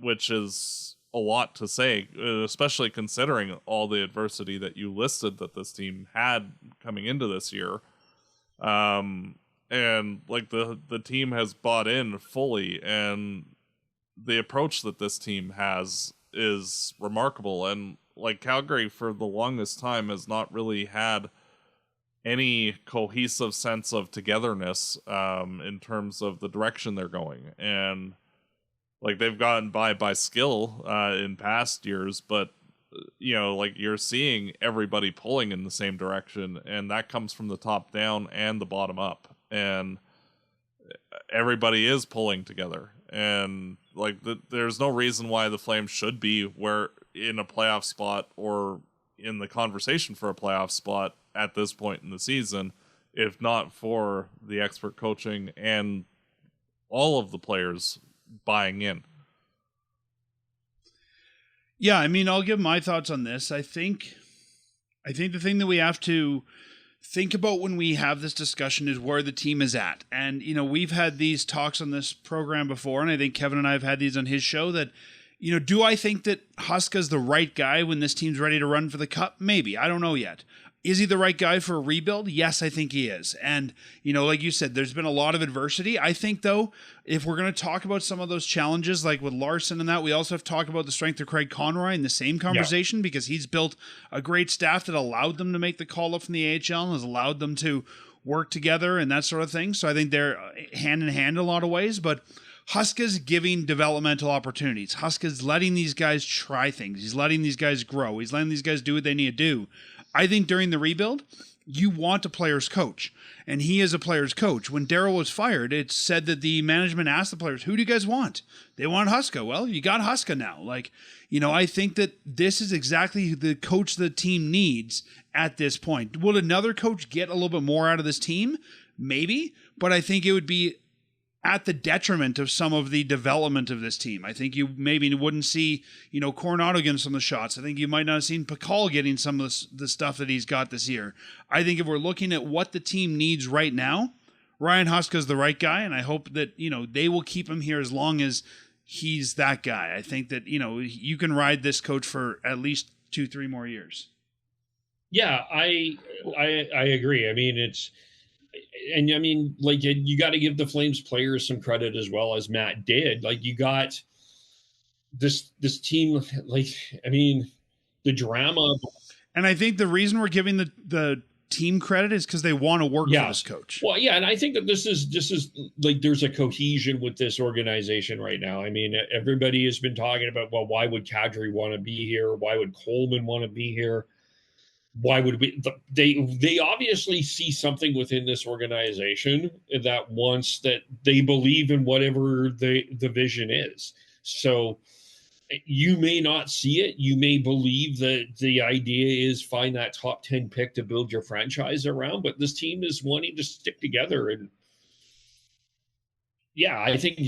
D: which is a lot to say, especially considering all the adversity that you listed that this team had coming into this year. And like the team has bought in fully, and the approach that this team has is remarkable. And like Calgary for the longest time has not really had any cohesive sense of togetherness in terms of the direction they're going. And like they've gotten by skill in past years, but you know, like you're seeing everybody pulling in the same direction, and that comes from the top down and the bottom up, and everybody is pulling together. And like there's no reason why the Flames should be where in a playoff spot or in the conversation for a playoff spot at this point in the season, if not for the expert coaching and all of the players buying in.
B: Yeah, I mean, I'll give my thoughts on this. I think the thing that we have to think about when we have this discussion is where the team is at. And, you know, we've had these talks on this program before, and I think Kevin and I have had these on his show that, you know, do I think that Huska's the right guy when this team's ready to run for the cup? Maybe. I don't know yet. Is he the right guy for a rebuild? Yes, I think he is. And, you know, like you said, there's been a lot of adversity. I think, though, if we're going to talk about some of those challenges, like with Larson and that, we also have to talk about the strength of Craig Conroy in the same conversation, because he's built a great staff that allowed them to make the call up from the AHL and has allowed them to work together and that sort of thing. So I think they're hand in hand in a lot of ways. But Huska's giving developmental opportunities. Huska's letting these guys try things. He's letting these guys grow. He's letting these guys do what they need to do. I think during the rebuild, you want a player's coach, and he is a player's coach. When Darryl was fired, it said that the management asked the players, who do you guys want? They want Huska. Well, you got Huska now. Like, you know, I think that this is exactly the coach the team needs at this point. Will another coach get a little bit more out of this team? Maybe, but I think it would be at the detriment of some of the development of this team. I think you maybe wouldn't see, you know, Coronado getting some of the shots. I think you might not have seen Pakal getting some of the stuff that he's got this year. I think if we're looking at what the team needs right now, Ryan Huska is the right guy, and I hope that, you know, they will keep him here as long as he's that guy. I think that, you know, you can ride this coach for at least 2-3 more years.
C: Yeah, I agree. I mean, and I mean, like, you got to give the Flames players some credit as well, as Matt did. Like, you got this team, like, I mean, the drama.
B: And I think the reason we're giving the team credit is because they want to work for this coach.
C: Well, yeah, and I think that this is like there's a cohesion with this organization right now. I mean, everybody has been talking about, well, why would Kadri want to be here? Why would Coleman want to be here? Why would we? They obviously see something within this organization that wants, that they believe in whatever the vision is. So you may not see it. You may believe that the idea is find that top 10 pick to build your franchise around, but this team is wanting to stick together. And yeah, I think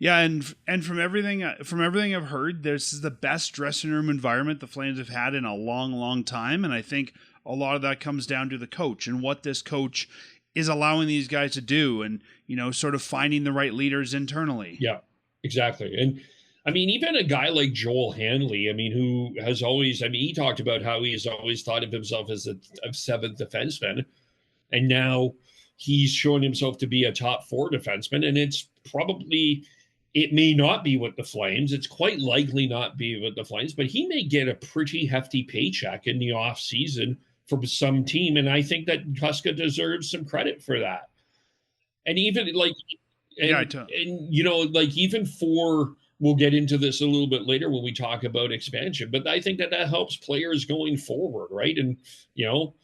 B: and from everything I've heard, this is the best dressing room environment the Flames have had in a long, long time. And I think a lot of that comes down to the coach and what this coach is allowing these guys to do, and, you know, sort of finding the right leaders internally.
C: Yeah, exactly. And I mean, even a guy like Joel Hanley, I mean, who has always, I mean, he talked about how he's always thought of himself as a seventh defenseman, and now he's shown himself to be a top 4 defenseman. And it's probably, it may not be with the Flames. It's quite likely not be with the Flames, but he may get a pretty hefty paycheck in the off season from some team. And I think that Huska deserves some credit for that. And even like, and you know, like even for, we'll get into this a little bit later when we talk about expansion, but I think that helps players going forward, right? And, you know,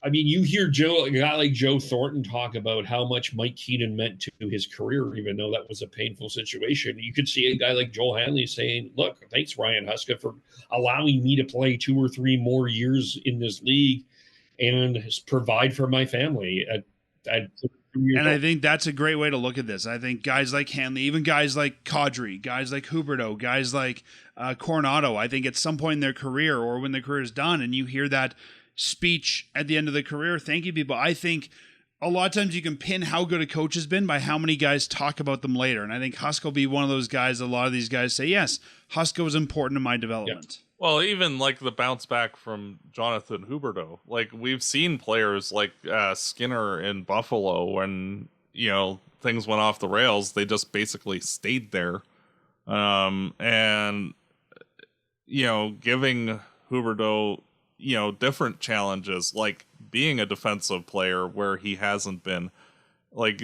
C: I mean, you hear a guy like Joe Thornton talk about how much Mike Keenan meant to his career, even though that was a painful situation. You could see a guy like Joel Hanley saying, look, thanks, Ryan Huska, for allowing me to play 2 or 3 more years in this league and provide for my family at
B: and I think that's a great way to look at this. I think guys like Hanley, even guys like Kadri, guys like Huberdeau, guys like Coronado, I think at some point in their career or when their career is done and you hear that speech at the end of the career, thank you people, I think a lot of times you can pin how good a coach has been by how many guys talk about them later. And I think Huska will be one of those guys, a lot of these guys say, yes, Huska was important to my development.
C: Yeah.
D: Well, even like the bounce back from Jonathan Huberdeau, like we've seen players like Skinner in Buffalo when, things went off the rails, they just basically stayed there. And, giving Huberdeau, different challenges, like being a defensive player where he hasn't been, like,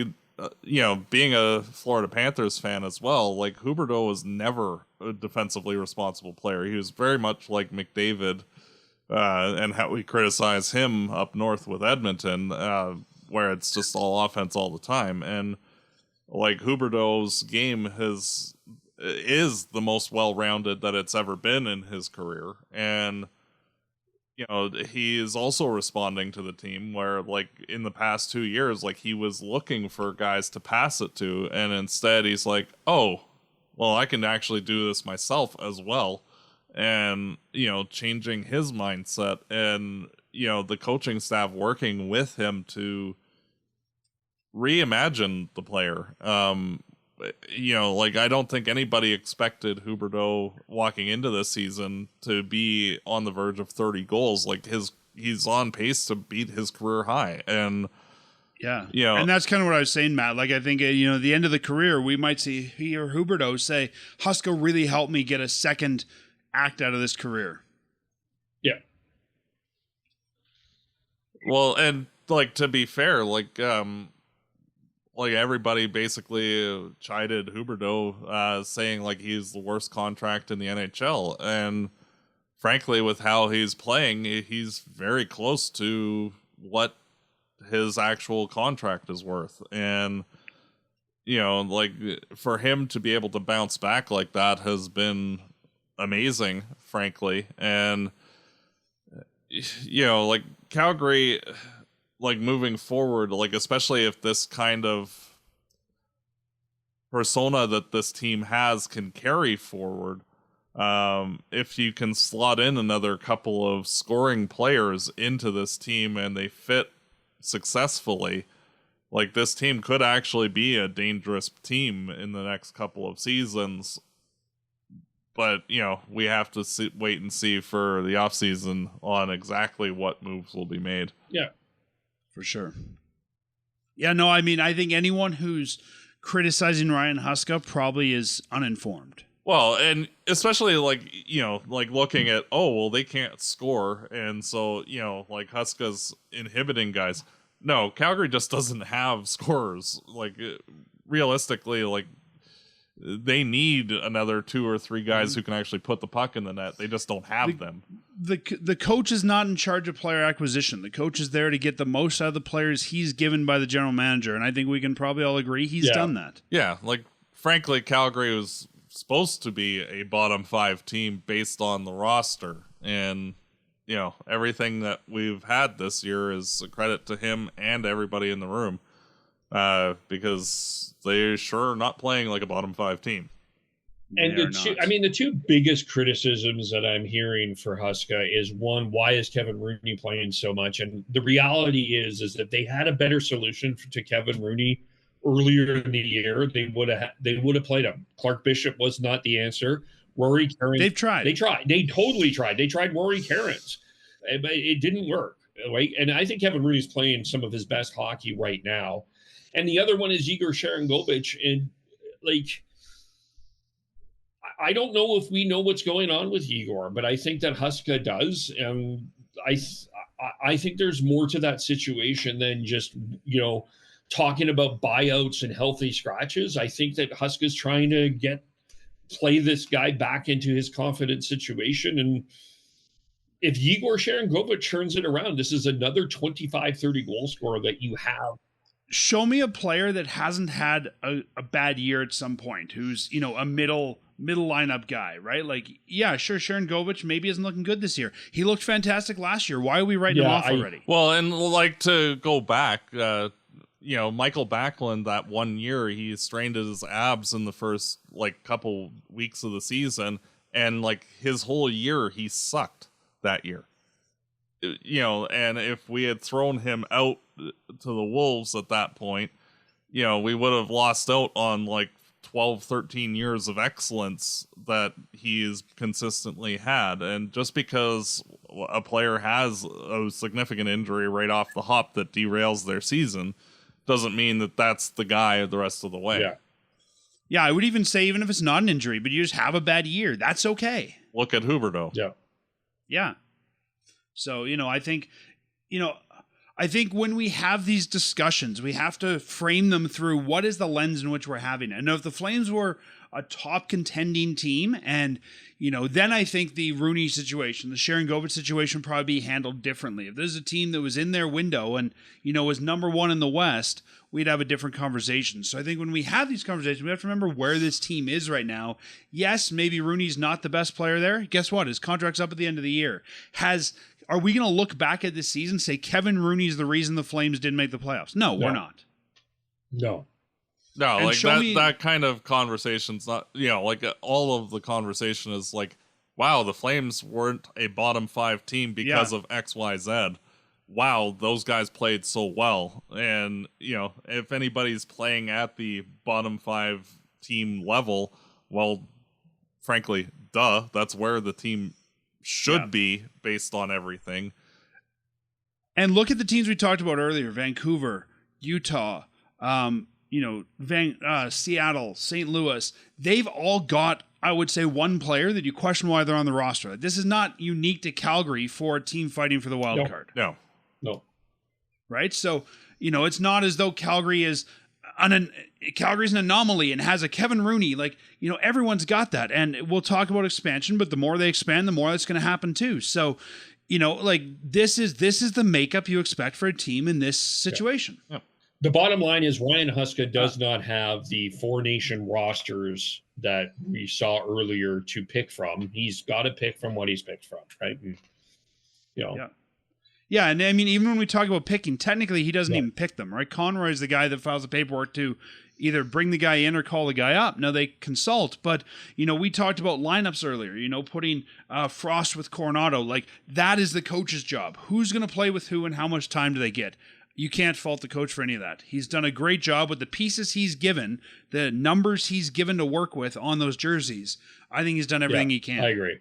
D: being a Florida Panthers fan as well, like Huberdeau was never a defensively responsible player. He was very much like McDavid, and how we criticize him up north with Edmonton, where it's just all offense all the time. And like Huberdeau's game is the most well-rounded that it's ever been in his career. And he is also responding to the team where, like, in the past 2 years, like, he was looking for guys to pass it to, and instead he's like, oh, well, I can actually do this myself as well. And, changing his mindset and, the coaching staff working with him to reimagine the player. Like, I don't think anybody expected Huberdeau walking into this season to be on the verge of 30 goals. Like, he's on pace to beat his career high. And
B: yeah, and that's kind of what I was saying, Matt. Like, I think, at the end of the career, we might see he or Huberdeau say, Huska really helped me get a second act out of this career.
C: Yeah.
D: Well, and like, to be fair, like everybody basically chided Huberdeau, saying like he's the worst contract in the NHL. And frankly, with how he's playing, he's very close to what his actual contract is worth. And, like, for him to be able to bounce back like that has been amazing, frankly. And, like, Calgary, like, moving forward, like, especially if this kind of persona that this team has can carry forward, if you can slot in another couple of scoring players into this team and they fit successfully, like, this team could actually be a dangerous team in the next couple of seasons. But, we have to wait and see for the offseason on exactly what moves will be made.
C: Yeah.
B: For sure. Yeah, no, I mean, I think anyone who's criticizing Ryan Huska probably is uninformed.
D: Well, and especially like, like looking at, they can't score. And so, like Huska's inhibiting guys. No, Calgary just doesn't have scorers. Like, realistically, like, they need another 2 or 3 guys who can actually put the puck in the net. They just don't have them.
B: The coach is not in charge of player acquisition. The coach is there to get the most out of the players he's given by the general manager, and I think we can probably all agree he's done that.
D: Yeah, like, frankly, Calgary was supposed to be a bottom 5 team based on the roster, and everything that we've had this year is a credit to him and everybody in the room, because they're sure not playing like a bottom 5 team.
C: And the two biggest criticisms that I'm hearing for Huska is, one, why is Kevin Rooney playing so much? And the reality is that they had a better solution to Kevin Rooney earlier in the year. They would have played him. Clark Bishop was not the answer. Rory Cairns.
B: They've tried.
C: They totally tried. They tried Rory Cairns, but it didn't work. Right? And I think Kevin Rooney's playing some of his best hockey right now. And the other one is Igor Sharangovich. And, like, I don't know if we know what's going on with Igor, but I think that Huska does. And I think there's more to that situation than just, talking about buyouts and healthy scratches. I think that Huska's trying to play this guy back into his confident situation. And if Igor Sharangovich turns it around, this is another 25, 30 goal scorer that you have.
B: Show me a player that hasn't had a bad year at some point, who's, a middle middle lineup guy, right? Like, yeah, sure, Sharon Govich maybe isn't looking good this year. He looked fantastic last year. Why are we writing him off already?
D: Well, and like to go back, Michael Backlund, that 1 year, he strained his abs in the first like couple weeks of the season, and like his whole year, he sucked that year. And if we had thrown him out to the Wolves at that point, we would have lost out on like 12, 13 years of excellence that he's consistently had. And just because a player has a significant injury right off the hop that derails their season doesn't mean that that's the guy the rest of the way.
B: Yeah, I would even say even if it's not an injury, but you just have a bad year, that's okay.
D: Look at Huberdeau.
B: Yeah. So, I think when we have these discussions, we have to frame them through what is the lens in which we're having it. And if the Flames were a top contending team, and, then I think the Rooney situation, the Sharon Govich situation would probably be handled differently. If there's a team that was in their window and, was number one in the West, we'd have a different conversation. So I think when we have these conversations, we have to remember where this team is right now. Yes, maybe Rooney's not the best player there. Guess what? His contract's up at the end of the year. Are we going to look back at this season and say Kevin Rooney's the reason the Flames didn't make the playoffs? No, we're not.
C: No,
D: and like that kind of conversation's not, all of the conversation is like, wow, the Flames weren't a bottom 5 team because of X, Y, Z. Wow, those guys played so well. And, if anybody's playing at the bottom 5 team level, well, frankly, that's where the team should be based on everything.
B: And look at the teams we talked about earlier: Vancouver, Utah, Seattle, St. Louis. They've all got, I would say, one player that you question why they're on the roster. This is not unique to Calgary for a team fighting for the wild card.
D: No.
B: Right? So, it's not as though Calgary is Calgary's an anomaly and has a Kevin Rooney. Like, everyone's got that. And we'll talk about expansion, but the more they expand, the more that's going to happen too. So, this is the makeup you expect for a team in this situation.
C: Yeah. The bottom line is Ryan Huska does not have the 4-nation rosters that we saw earlier to pick from. He's got to pick from what he's picked from, right? And,
B: Yeah, and I mean, even when we talk about picking, technically he doesn't even pick them, right? Conroy is the guy that files the paperwork to either bring the guy in or call the guy up. Now, they consult, but, we talked about lineups earlier, putting Frost with Coronado. Like, that is the coach's job. Who's going to play with who and how much time do they get? You can't fault the coach for any of that. He's done a great job with the pieces he's given, the numbers he's given to work with on those jerseys. I think he's done everything he can.
C: I agree.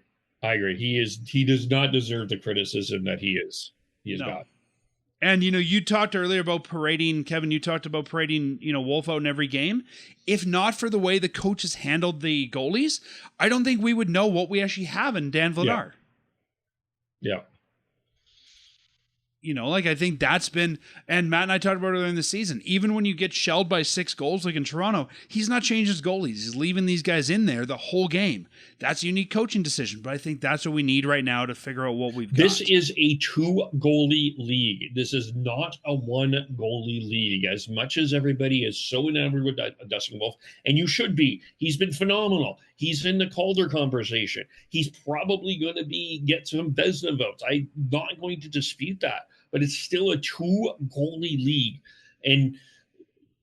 C: He does not deserve the criticism that he is. Not.
B: And, you talked earlier about parading, Kevin, you talked about parading, Wolf out in every game. If not for the way the coaches handled the goalies, I don't think we would know what we actually have in Dan Vladar.
C: Yeah.
B: I think that's been, and Matt and I talked about earlier in the season, even when you get shelled by 6 goals like in Toronto, he's not changing his goalies. He's leaving these guys in there the whole game. That's a unique coaching decision, but I think that's what we need right now to figure out what we've got.
C: This is a 2-goalie league. This is not a 1-goalie league, as much as everybody is so enamored with Dustin Wolf, and you should be. He's been phenomenal. He's in the Calder conversation. He's probably going to get some Vezina votes. I'm not going to dispute that. But it's still a 2-goalie league. And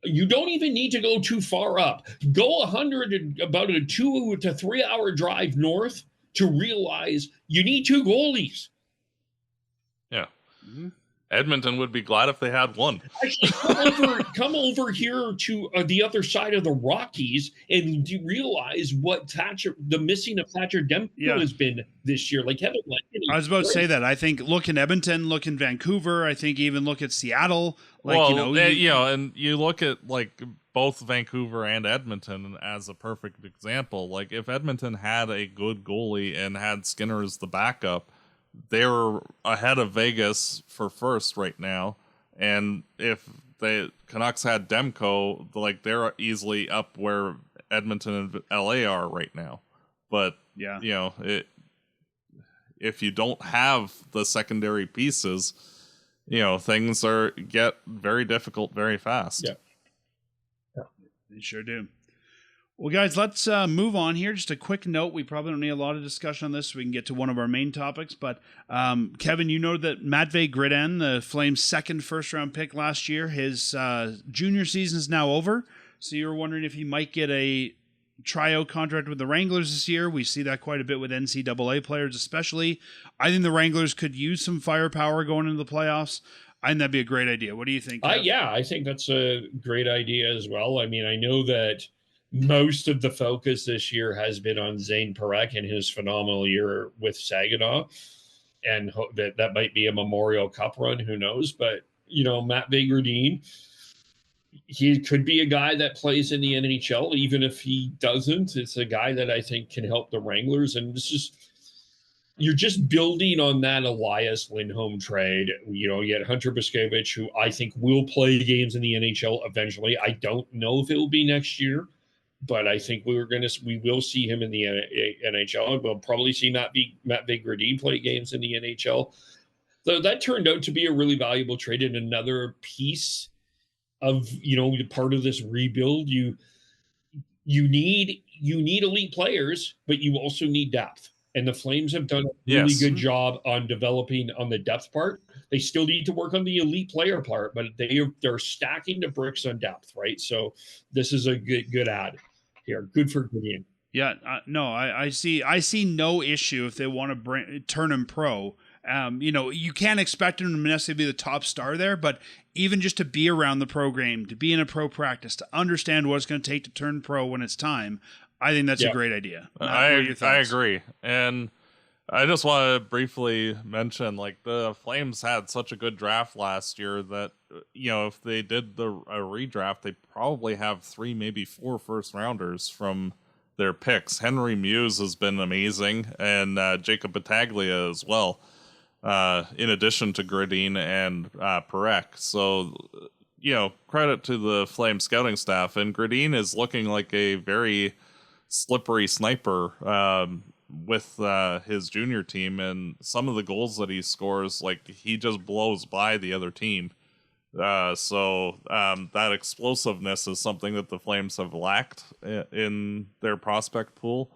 C: you don't even need to go too far up. Go about a 2 to 3 hour drive north to realize you need 2 goalies.
D: Yeah. Mm-hmm. Edmonton would be glad if they had one.
C: Actually, come over here to the other side of the Rockies and realize what the missing of Thatcher Demko has been this year. Like Kevin Olenick.
B: I was about to say that. I think look in Edmonton, look in Vancouver. I think even look at Seattle.
D: And you look at like both Vancouver and Edmonton as a perfect example. Like if Edmonton had a good goalie and had Skinner as the backup, they're ahead of Vegas for first right now. And if the Canucks had Demko, like they're easily up where Edmonton and LA are right now. But if you don't have the secondary pieces, things get very difficult very fast.
C: Yeah.
B: They sure do. Well, guys, let's move on here. Just a quick note. We probably don't need a lot of discussion on this, so we can get to one of our main topics. But, Kevin, you know that Matvei Gridin, the Flames' second first-round pick last year, his junior season is now over. So you were wondering if he might get a tryout contract with the Wranglers this year. We see that quite a bit with NCAA players, especially. I think the Wranglers could use some firepower going into the playoffs. I think that'd be a great idea. What do you think?
C: Yeah, I think that's a great idea as well. I mean, I know that most of the focus this year has been on Zane Parekh and his phenomenal year with Saginaw, and that might be a Memorial Cup run. Who knows? But, Matvei Gridin, he could be a guy that plays in the NHL. Even if he doesn't, it's a guy that I think can help the Wranglers. And you're just building on that Elias Lindholm trade. You get Hunter Brzeskowicz, who I think will play games in the NHL eventually. I don't know if it will be next year, but I think we will see him in the NHL. We'll probably see Matvei Gridin play games in the NHL. So that turned out to be a really valuable trade and another piece of part of this rebuild. You need elite players, but you also need depth. And the Flames have done a really good job on developing on the depth part. They still need to work on the elite player part, but they're stacking the bricks on depth, right? So this is a good ad here. Good for Gridin.
B: Yeah, no, I see no issue if they want to turn him pro. You can't expect him to necessarily be the top star there, but even just to be around the program, to be in a pro practice, to understand what it's going to take to turn pro when it's time, I think that's a great idea.
D: I agree. And I just want to briefly mention, the Flames had such a good draft last year that, if they did a redraft, they probably have 3, maybe 4 first rounders from their picks. Henry Muse has been amazing, and Jacob Battaglia as well, in addition to Gridin and Parekh. So, credit to the Flame scouting staff. And Gridin is looking like a very slippery sniper with his junior team, and some of the goals that he scores, he just blows by the other team. So that explosiveness is something that the Flames have lacked in their prospect pool.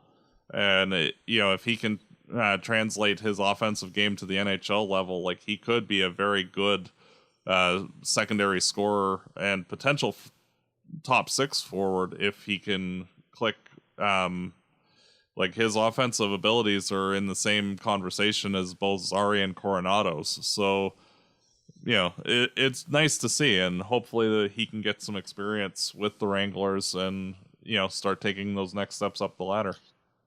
D: And, if he can translate his offensive game to the NHL level, he could be a very good secondary scorer and potential top 6 forward if he can click. His offensive abilities are in the same conversation as both Zari and Coronado's. So, it's nice to see, and hopefully that he can get some experience with the Wranglers and, start taking those next steps up the ladder.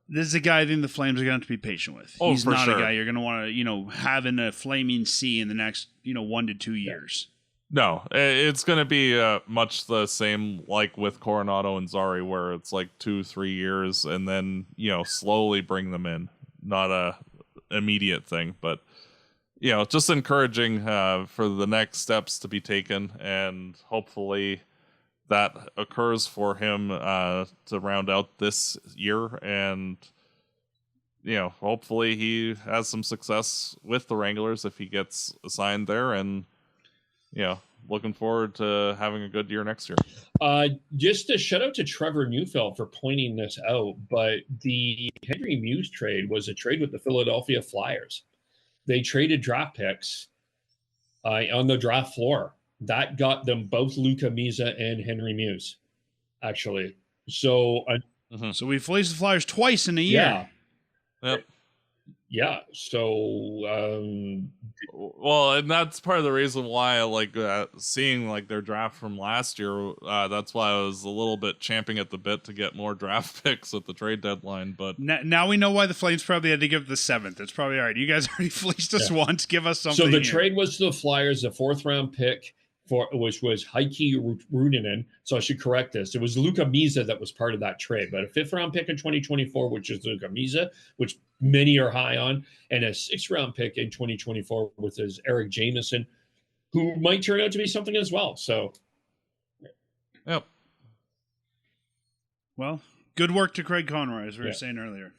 B: This is a guy I think the Flames are going to have to be patient with. He's not a guy you're going to want to, have in a flaming sea in the next, 1 to 2 years.
D: No, it's going to be much the same with Coronado and Zari, where it's 2-3 years and then, slowly bring them in. Not a immediate thing, but, just encouraging for the next steps to be taken, and hopefully that occurs for him to round out this year, and hopefully he has some success with the Wranglers if he gets assigned there, and looking forward to having a good year next year.
C: Just a shout out to Trevor Neufeld for pointing this out, but the Henry Muse trade was a trade with the Philadelphia Flyers. They traded draft picks on the draft floor. That got them both Luka Misa and Henry Muse, actually. So,
B: so we fleeced the Flyers twice in a year.
C: Yeah. Yep. Yeah. So,
D: well, and that's part of the reason why I like seeing their draft from last year. That's why I was a little bit champing at the bit to get more draft picks at the trade deadline. But
B: now we know why the Flames probably had to give the 7th. It's probably all right. You guys already fleeced us once. Give us something.
C: So the trade was to the Flyers, a 4th round pick, which was Heikki Ruunanen. So I should correct this. It was Luka Misa that was part of that trade, but a 5th round pick in 2024, which is Luka Misa, which many are high on, and a 6th round pick in 2024 with his Eric Jameson, who might turn out to be something as well. So,
D: yep.
B: Well, good work to Craig Conroy, as we were saying earlier.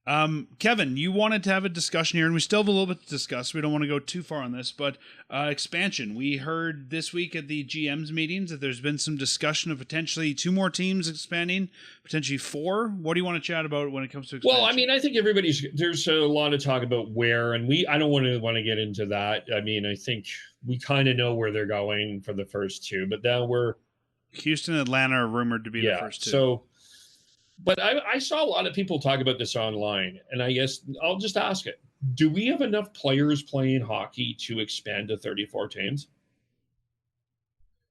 B: Kevin, you wanted to have a discussion here, and we still have a little bit to discuss. We don't want to go too far on this, but expansion. We heard this week at the GM's meetings that there's been some discussion of potentially 2 more teams expanding, potentially 4. What do you want to chat about when it comes to expansion?
C: Well, I mean, I think there's a lot of talk about where, and I don't want to get into that. I mean, I think we kind of know where they're going for the first 2, but now
B: Houston and Atlanta are rumored to be the first 2.
C: So, but I saw a lot of people talk about this online, and I guess I'll just ask it. Do we have enough players playing hockey to expand to 34 teams?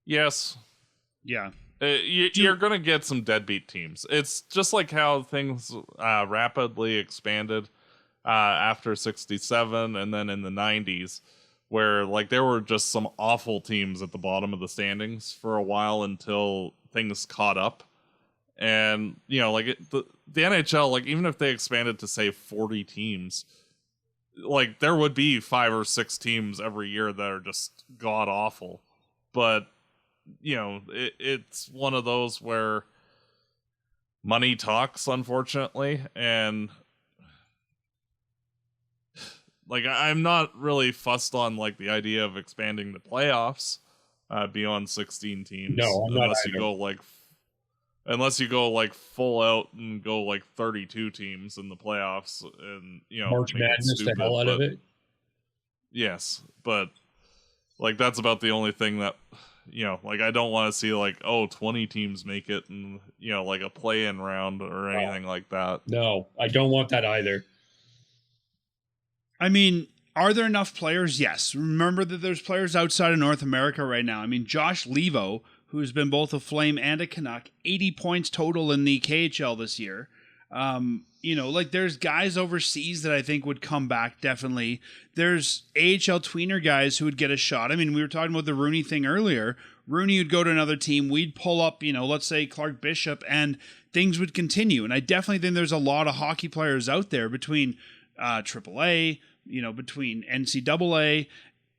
D: Yes.
B: Yeah.
D: You're going to get some deadbeat teams. It's just like how things rapidly expanded after 67 and then in the 90s, where like there were just some awful teams at the bottom of the standings for a while until things caught up. And, you know, like the NHL, like even if they expanded to say 40 teams, like there would be 5 or 6 teams every year that are just god awful. But, you know, it's one of those where money talks, unfortunately. And like, I'm not really fussed on like the idea of expanding the playoffs beyond 16 teams.
C: No, I'm
D: unless
C: not
D: you go like full out and go like 32 teams in the playoffs and, you know,
C: March Madness the hell out of it.
D: Yes, but like that's about the only thing that, you know, like I don't want to see like 20 teams make it and, you know, like a play-in round or anything like that.
C: No, I don't want that either.
B: I mean, are there enough players? Yes. Remember that there's players outside of North America right now. I mean, Josh Levo, who's been both a Flame and a Canuck, 80 points total in the KHL this year. You know, like there's guys overseas that I think would come back, definitely. There's AHL tweener guys who would get a shot. I mean, we were talking about the Rooney thing earlier. Rooney would go to another team. We'd pull up, you know, let's say Clark Bishop, and things would continue. And I definitely think there's a lot of hockey players out there between AAA, you know, between NCAA.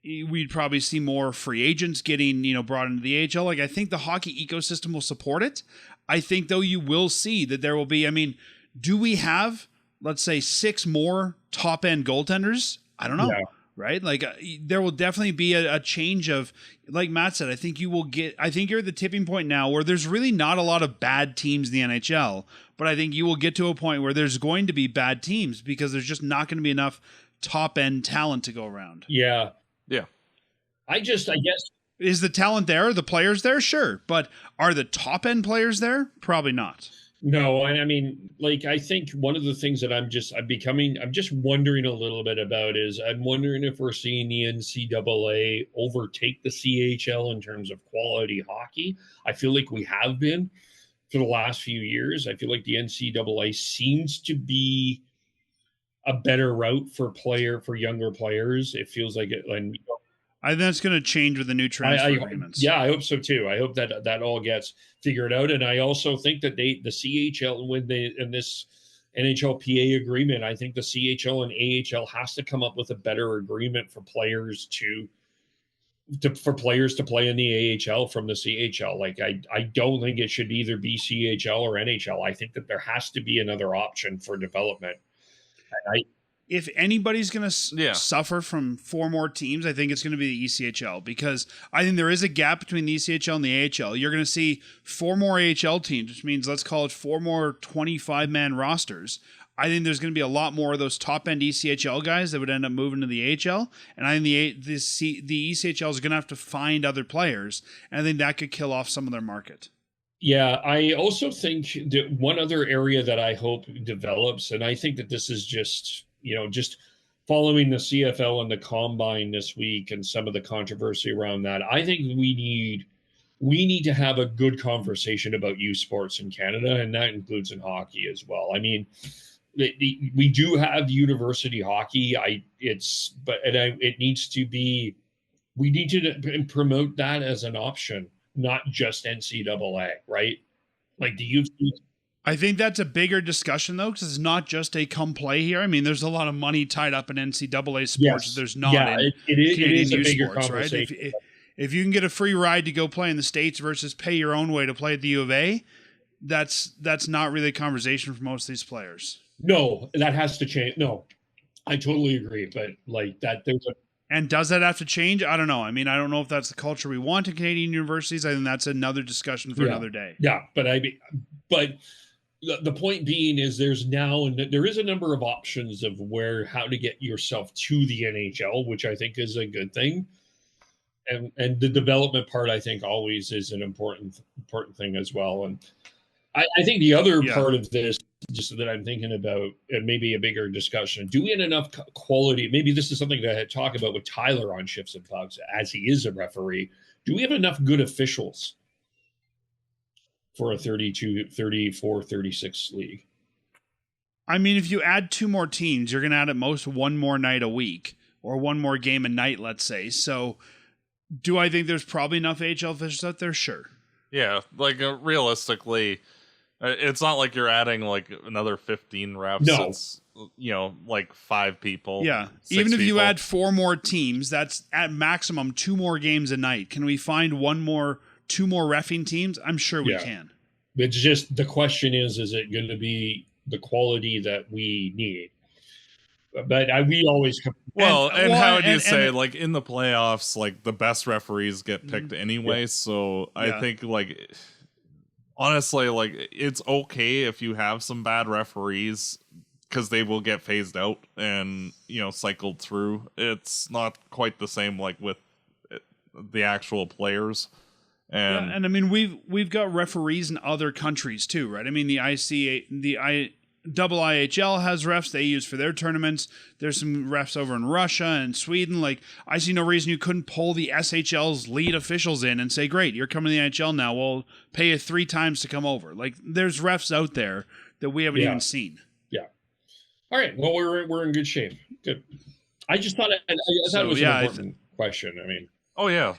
B: We'd probably see more free agents getting, you know, brought into the AHL. Like, I think the hockey ecosystem will support it. I think, though, you will see that there will be, I mean, do we have, let's say, 6 more top-end goaltenders? I don't know, right? Like, there will definitely be a change of, like Matt said, I think you're at the tipping point now where there's really not a lot of bad teams in the NHL, but I think you will get to a point where there's going to be bad teams because there's just not going to be enough top-end talent to go around.
C: Yeah.
D: Yeah.
C: I guess.
B: Is the talent there? Are the players there? Sure. But are the top-end players there? Probably not.
C: No, and I mean, like, I think one of the things that I'm just wondering a little bit about is I'm wondering if we're seeing the NCAA overtake the CHL in terms of quality hockey. I feel like we have been for the last few years. I feel like the NCAA seems to be a better route for younger players. It feels like it, and
B: I think that's going to change with the new transfer agreements.
C: Yeah, I hope so too. I hope that all gets figured out. And I also think that the CHL, in this NHLPA agreement, I think the CHL and AHL has to come up with a better agreement for players to play in the AHL from the CHL. Like, I don't think it should either be CHL or NHL. I think that there has to be another option for development.
B: If anybody's going to suffer from 4 more teams, I think it's going to be the ECHL, because I think there is a gap between the ECHL and the AHL. You're going to see 4 more AHL teams, which means let's call it 4 more 25-man rosters. I think there's going to be a lot more of those top-end ECHL guys that would end up moving to the AHL, and I think the ECHL is going to have to find other players, and I think that could kill off some of their market.
C: Yeah, I also think that one other area that I hope develops, and I think that this is just following the CFL and the Combine this week and some of the controversy around that, I think we need to have a good conversation about youth sports in Canada, and that includes in hockey as well. I mean, we do have university hockey. It needs to be. We need to promote that as an option, not just NCAA, right? Like the youth.
B: I think that's a bigger discussion, though, because it's not just a come play here. I mean, there's a lot of money tied up in NCAA sports. Yes. There's not in Canadian youth sports, right? If you can get a free ride to go play in the States versus pay your own way to play at the U of A, that's not really a conversation for most of these players.
C: No, that has to change. No, I totally agree. But like that, there's a
B: And does that have to change? I don't know. I mean, I don't know if that's the culture we want in Canadian universities. I think that's another discussion for another day.
C: Yeah, but the point being is there's now and there is a number of options of how to get yourself to the NHL, which I think is a good thing. And the development part, I think, always is an important thing as well. And I think the other part of this, just that I'm thinking about, and maybe a bigger discussion, do we have enough quality? Maybe this is something that I talk about with Tyler on Shifts and Pucks, as he is a referee. Do we have enough good officials for a 32, 34, 36 league?
B: I mean, if you add 2 more teams, you're going to add at most 1 more night a week or 1 more game a night, let's say. So do I think there's probably enough AHL officials out there? Sure.
D: Yeah, like realistically, it's not like you're adding like another 15 refs.
C: No.
D: It's, like 5 people.
B: Yeah.
D: 6
B: Even if you
D: people.
B: add 4 more teams, that's at maximum 2 more games a night. Can we find 2 more reffing teams? I'm sure we can.
C: It's just the question is it going to be the quality that we need? But we always
D: how would you say like in the playoffs, like the best referees get picked anyway? Yeah. So I think like honestly, like it's okay if you have some bad referees because they will get phased out and cycled through. It's not quite the same like with the actual players. And
B: I mean we've got referees in other countries too, right? I mean the IHL has refs they use for their tournaments. There's some refs over in Russia and Sweden. Like, I see no reason you couldn't pull the SHL's lead officials in and say, great, you're coming to the NHL now. We'll pay you 3 times to come over. Like, there's refs out there that we haven't even seen.
C: Yeah. All right. Well, we're in good shape. Good. I just thought it was an important question. I mean.
D: Oh, yeah.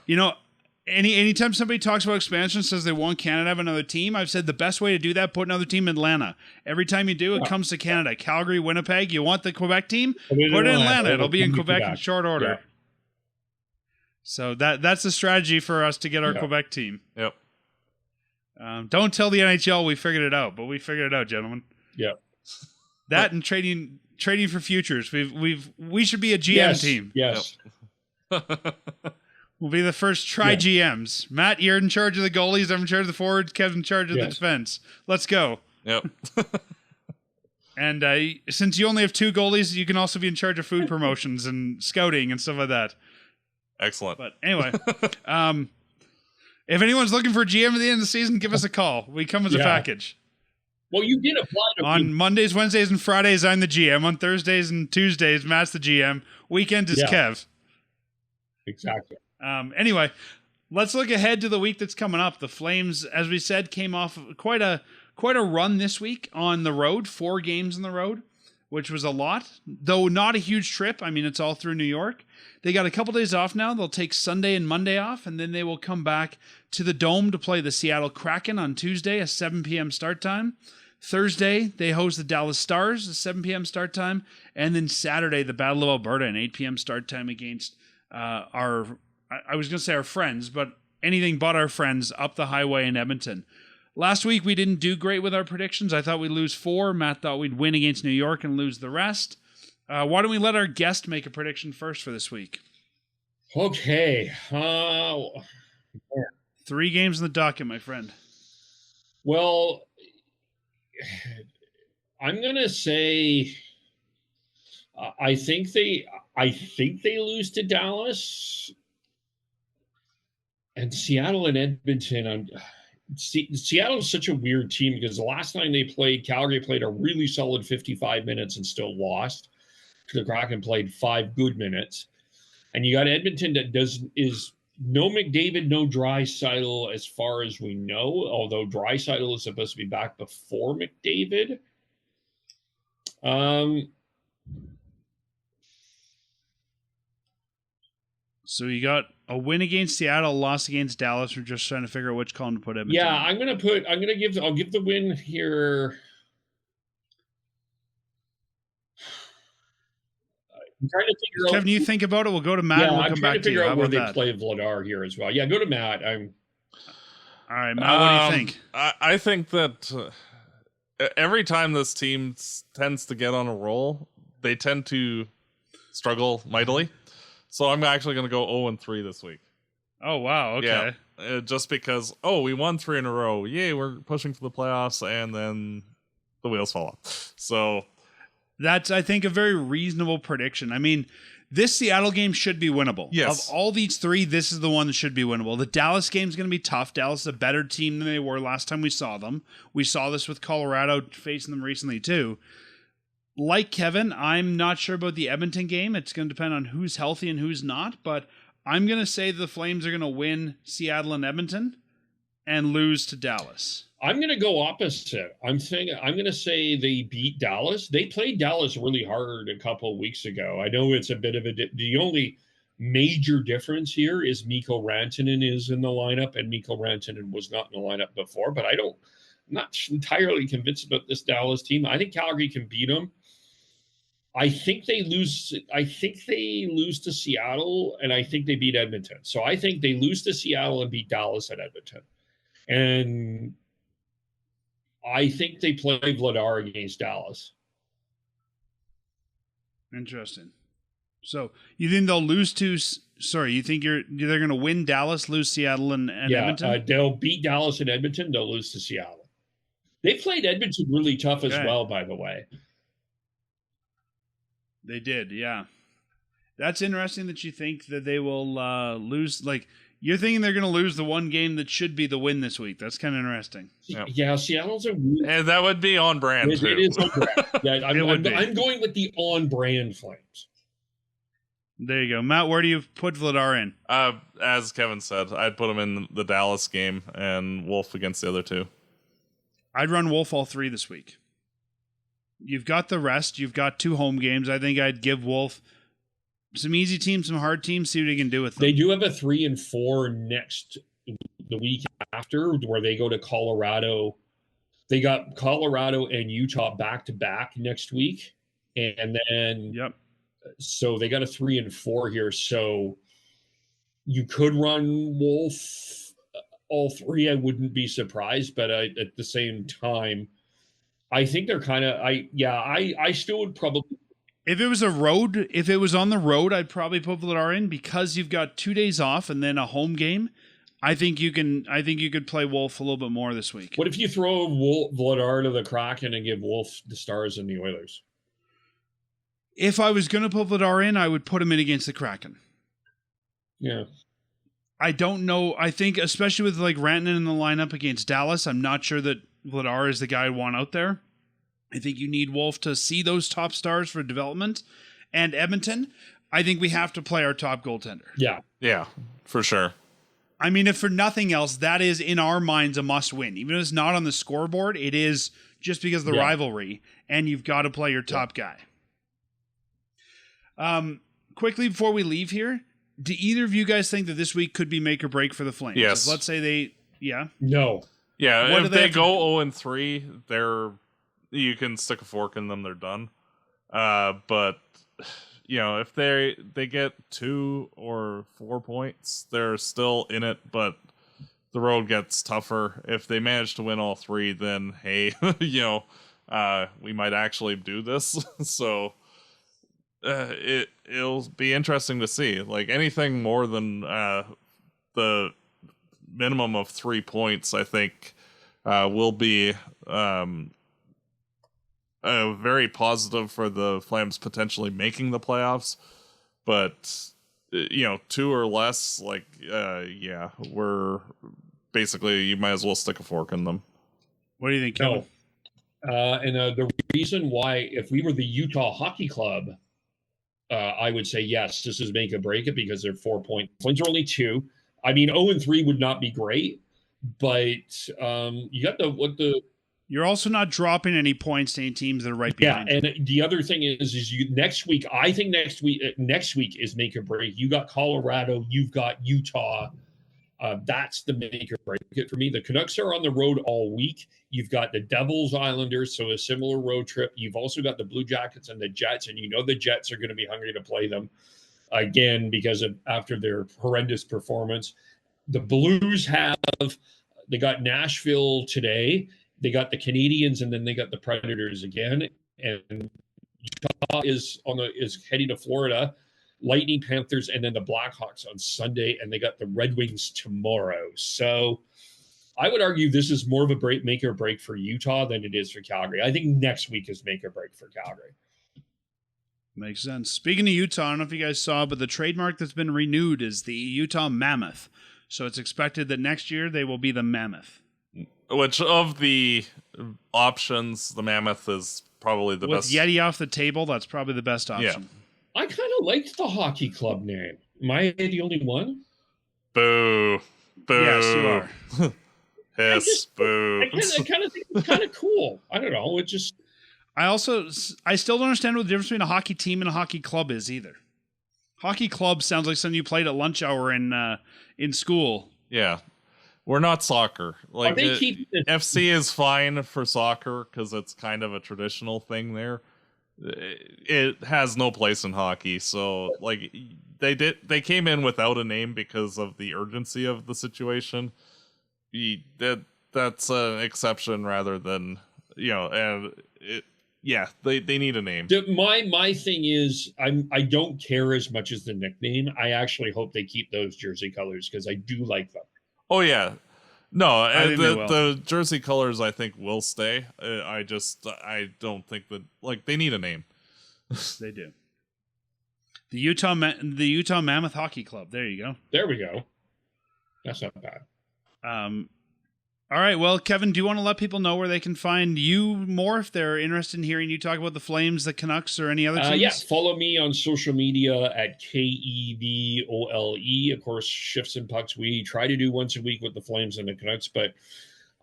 B: Anytime somebody talks about expansion, says they want Canada to have another team, I've said the best way to do that, put another team in Atlanta. Every time you do, it comes to Canada. Calgary, Winnipeg, you want the Quebec team? Put it in Atlanta. It'll be in Quebec in short order. Yeah. So that's the strategy for us to get our Quebec team.
D: Yep.
B: Don't tell the NHL we figured it out, but we figured it out, gentlemen.
C: Yeah.
B: That and trading for futures. We should be a GM team.
C: Yes.
B: Yep. We'll be the first GMs. Matt, you're in charge of the goalies. I'm in charge of the forwards. Kevin's in charge of the defense. Let's go.
D: Yep.
B: And since you only have 2 goalies, you can also be in charge of food promotions and scouting and stuff like that.
D: Excellent.
B: But anyway, if anyone's looking for a GM at the end of the season, give us a call. We come as a package.
C: Well, you did apply
B: on Mondays, Wednesdays, and Fridays. I'm the GM. On Thursdays and Tuesdays, Matt's the GM. Weekend is Kev.
C: Exactly.
B: Anyway, let's look ahead to the week that's coming up. The Flames, as we said, came off quite a run this week on the road, 4 games on the road, which was a lot, though not a huge trip. I mean, it's all through New York. They got a couple days off now. They'll take Sunday and Monday off, and then they will come back to the Dome to play the Seattle Kraken on Tuesday, a 7 p.m. start time. Thursday, they host the Dallas Stars, a 7 p.m. start time. And then Saturday, the Battle of Alberta, an 8 p.m. start time against I was going to say our friends, but anything but our friends up the highway in Edmonton. Last week, we didn't do great with our predictions. I thought we'd lose 4. Matt thought we'd win against New York and lose the rest. Why don't we let our guest make a prediction first for this week?
C: Okay.
B: 3 games in the docket, my friend.
C: Well, I'm going to say I think they lose to Dallas. And Seattle and Edmonton, Seattle is such a weird team because the last time they played, Calgary played a really solid 55 minutes and still lost. The Kraken played 5 good minutes. And you got Edmonton that is no McDavid, no Draisaitl as far as we know, although Draisaitl is supposed to be back before McDavid.
B: So you got a win against Seattle, a loss against Dallas. We're just trying to figure out which column to put Edmonton.
C: Yeah, I'll give the win here. I'm trying to figure out.
B: Kevin, you think about it. We'll go to Matt. And we'll come back to you.
C: How about that? Play Vladar here as well. Yeah, go to Matt.
B: All right, Matt. What do you think?
D: I think that every time this team tends to get on a roll, they tend to struggle mightily. So I'm actually going to go 0-3 this week.
B: Oh, wow. Okay.
D: Yeah, just because, we won 3 in a row. Yay, we're pushing for the playoffs, and then the wheels fall off. So
B: that's, I think, a very reasonable prediction. I mean, this Seattle game should be winnable.
D: Yes.
B: Of all these three, this is the one that should be winnable. The Dallas game is going to be tough. Dallas is a better team than they were last time we saw them. We saw this with Colorado facing them recently, too. Like Kevin, I'm not sure about the Edmonton game. It's going to depend on who's healthy and who's not, but I'm going to say the Flames are going to win Seattle and Edmonton and lose to Dallas.
C: I'm going to go opposite. I'm going to say they beat Dallas. They played Dallas really hard a couple of weeks ago. I know it's a bit of the only major difference here is Mikko Rantanen is in the lineup, and Mikko Rantanen was not in the lineup before, but I'm not entirely convinced about this Dallas team. I think Calgary can beat them. I think they lose to Seattle, and I think they beat Edmonton. So I think they lose to Seattle and beat Dallas at Edmonton. And I think they play Vladar against Dallas.
B: Interesting. So you think they'll lose to? Sorry, you think they're going to win Dallas, lose Seattle, and Edmonton?
C: They'll beat Dallas and Edmonton. They'll lose to Seattle. They played Edmonton really tough as well, by the way.
B: They did, yeah. That's interesting that you think that they will lose. Like, you're thinking they're going to lose the one game that should be the win this week. That's kind of interesting.
D: Yep.
C: Yeah, Seattle's
D: and that would be on brand, too.
C: It is on brand. Yeah, I'm going with the on-brand Flames.
B: There you go. Matt, where do you put Vladar in?
D: As Kevin said, I'd put him in the Dallas game and Wolf against the other two.
B: I'd run Wolf all 3 this week. You've got the rest. You've got 2 home games. I think I'd give Wolf some easy teams, some hard teams, see what he can do with them.
C: They do have a 3-4 the week after, where they go to Colorado. They got Colorado and Utah back-to-back next week. And then, so they got a 3-4 here. So you could run Wolf all 3. I wouldn't be surprised, but at the same time, I think they're kind of, I still would probably.
B: If it was on the road, I'd probably put Vladar in because you've got 2 days off and then a home game. I think you could play Wolf a little bit more this week.
C: What if you throw Vladar to the Kraken and give Wolf the Stars and the Oilers?
B: If I was going to put Vladar in, I would put him in against the Kraken.
C: Yeah.
B: I don't know. I think, especially with like Rantanen in the lineup against Dallas, I'm not sure that Vladar is the guy I want out there. I think you need Wolf to see those top stars for development. And Edmonton, I think we have to play our top goaltender.
C: Yeah.
D: Yeah, for sure.
B: I mean, if for nothing else, that is in our minds a must win. Even if it's not on the scoreboard, it is just because of the rivalry, and you've got to play your top guy. Quickly before we leave here, do either of you guys think that this week could be make or break for the Flames?
D: Yes.
B: Let's say
C: No.
D: Yeah, if they go 0-3, you can stick a fork in them, they're done. But if they get 2 or 4 points, they're still in it, but the road gets tougher. If they manage to win all 3, then hey, we might actually do this. So it'll be interesting to see. Like anything more than the minimum of 3 points, I think will be very positive for the Flames potentially making the playoffs. But 2 or less, we're basically, you might as well stick a fork in them.
B: What do you think, Kevin?
C: And the reason why, if we were the Utah Hockey Club, I would say yes, this is make or break it because they're 4 point. Flames are only 2. I mean, 0-3 would not be great, but you got
B: You're also not dropping any points to any teams that are right behind.
C: Yeah, and the other thing is next week. I think next week is make or break. You got Colorado, you've got Utah. That's the make or break it for me. The Canucks are on the road all week. You've got the Devils, Islanders, so a similar road trip. You've also got the Blue Jackets and the Jets, and the Jets are going to be hungry to play them again because of after their horrendous performance. The Blues they got Nashville today, They got the Canadians, and then they got the Predators again. And Utah is heading to Florida. Lightning, Panthers, and then the Blackhawks on Sunday, and they got the Red Wings tomorrow. So I would argue this is more of a make or break for Utah than it is for Calgary. I think next week is make or break for Calgary.
B: Makes sense. Speaking of Utah, I don't know if you guys saw, but the trademark that's been renewed is the Utah Mammoth. So it's expected that next year they will be the Mammoth.
D: Which of the options, the Mammoth is probably the best.
B: With Yeti off the table, that's probably the best option.
D: Yeah.
C: I kind of liked the hockey club name. Am I the only one?
D: Boo. Boo.
B: Yes, you are.
D: Hiss, boo.
C: I kind of think it's kind of cool. I don't know. It just...
B: I still don't understand what the difference between a hockey team and a hockey club is either. Hockey club sounds like something you played at lunch hour in school.
D: Yeah. We're not soccer. Like FC is fine for soccer because it's kind of a traditional thing there. It has no place in hockey, so like they came in without a name because of the urgency of the situation. That's an exception rather than and they need a name.
C: My thing is I don't care as much as the nickname. I actually hope they keep those jersey colors because I do like them.
D: Oh yeah. No, the jersey colors I think will stay. I don't think that they need a name.
B: They do. The Utah Mammoth Hockey Club. There you go.
C: There we go. That's not bad.
B: All right. Well, Kevin, do you want to let people know where they can find you more if they're interested in hearing you talk about the Flames, the Canucks, or any other teams?
C: Yeah, follow me on social media at KEVOLE. Of course, Shifts and Pucks. We try to do once a week with the Flames and the Canucks, but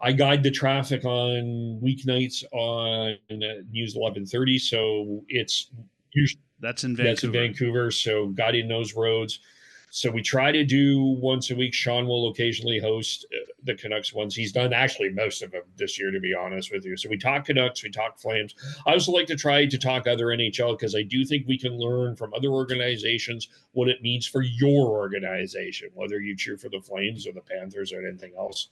C: I guide the traffic on weeknights on News 1130. So it's usually
B: that's in Vancouver.
C: So guiding those roads. So we try to do once a week. Sean will occasionally host the Canucks ones. He's done actually most of them this year, to be honest with you. So we talk Canucks, we talk Flames. I also like to try to talk other NHL because I do think we can learn from other organizations what it means for your organization, whether you cheer for the Flames or the Panthers or anything else.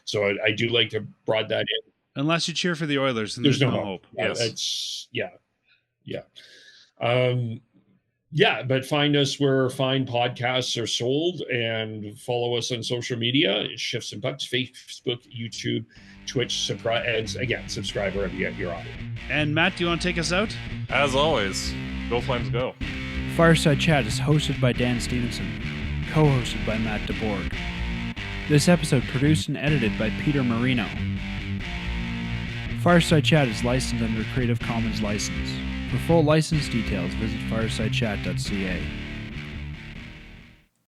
C: So I do like to broaden that in.
B: Unless you cheer for the Oilers, then there's no hope.
D: Yes.
C: But find us where fine podcasts are sold and follow us on social media. Shifts and Pucks, Facebook, YouTube, Twitch, subscribe wherever you get your audio.
B: And Matt, do you want to take us out?
D: As always, go Flames go.
E: Fireside Chat is hosted by Dan Stevenson, co-hosted by Matt DeBorg. This episode produced and edited by Peter Marino. Fireside Chat is licensed under a Creative Commons license. For full license details, visit firesidechat.ca.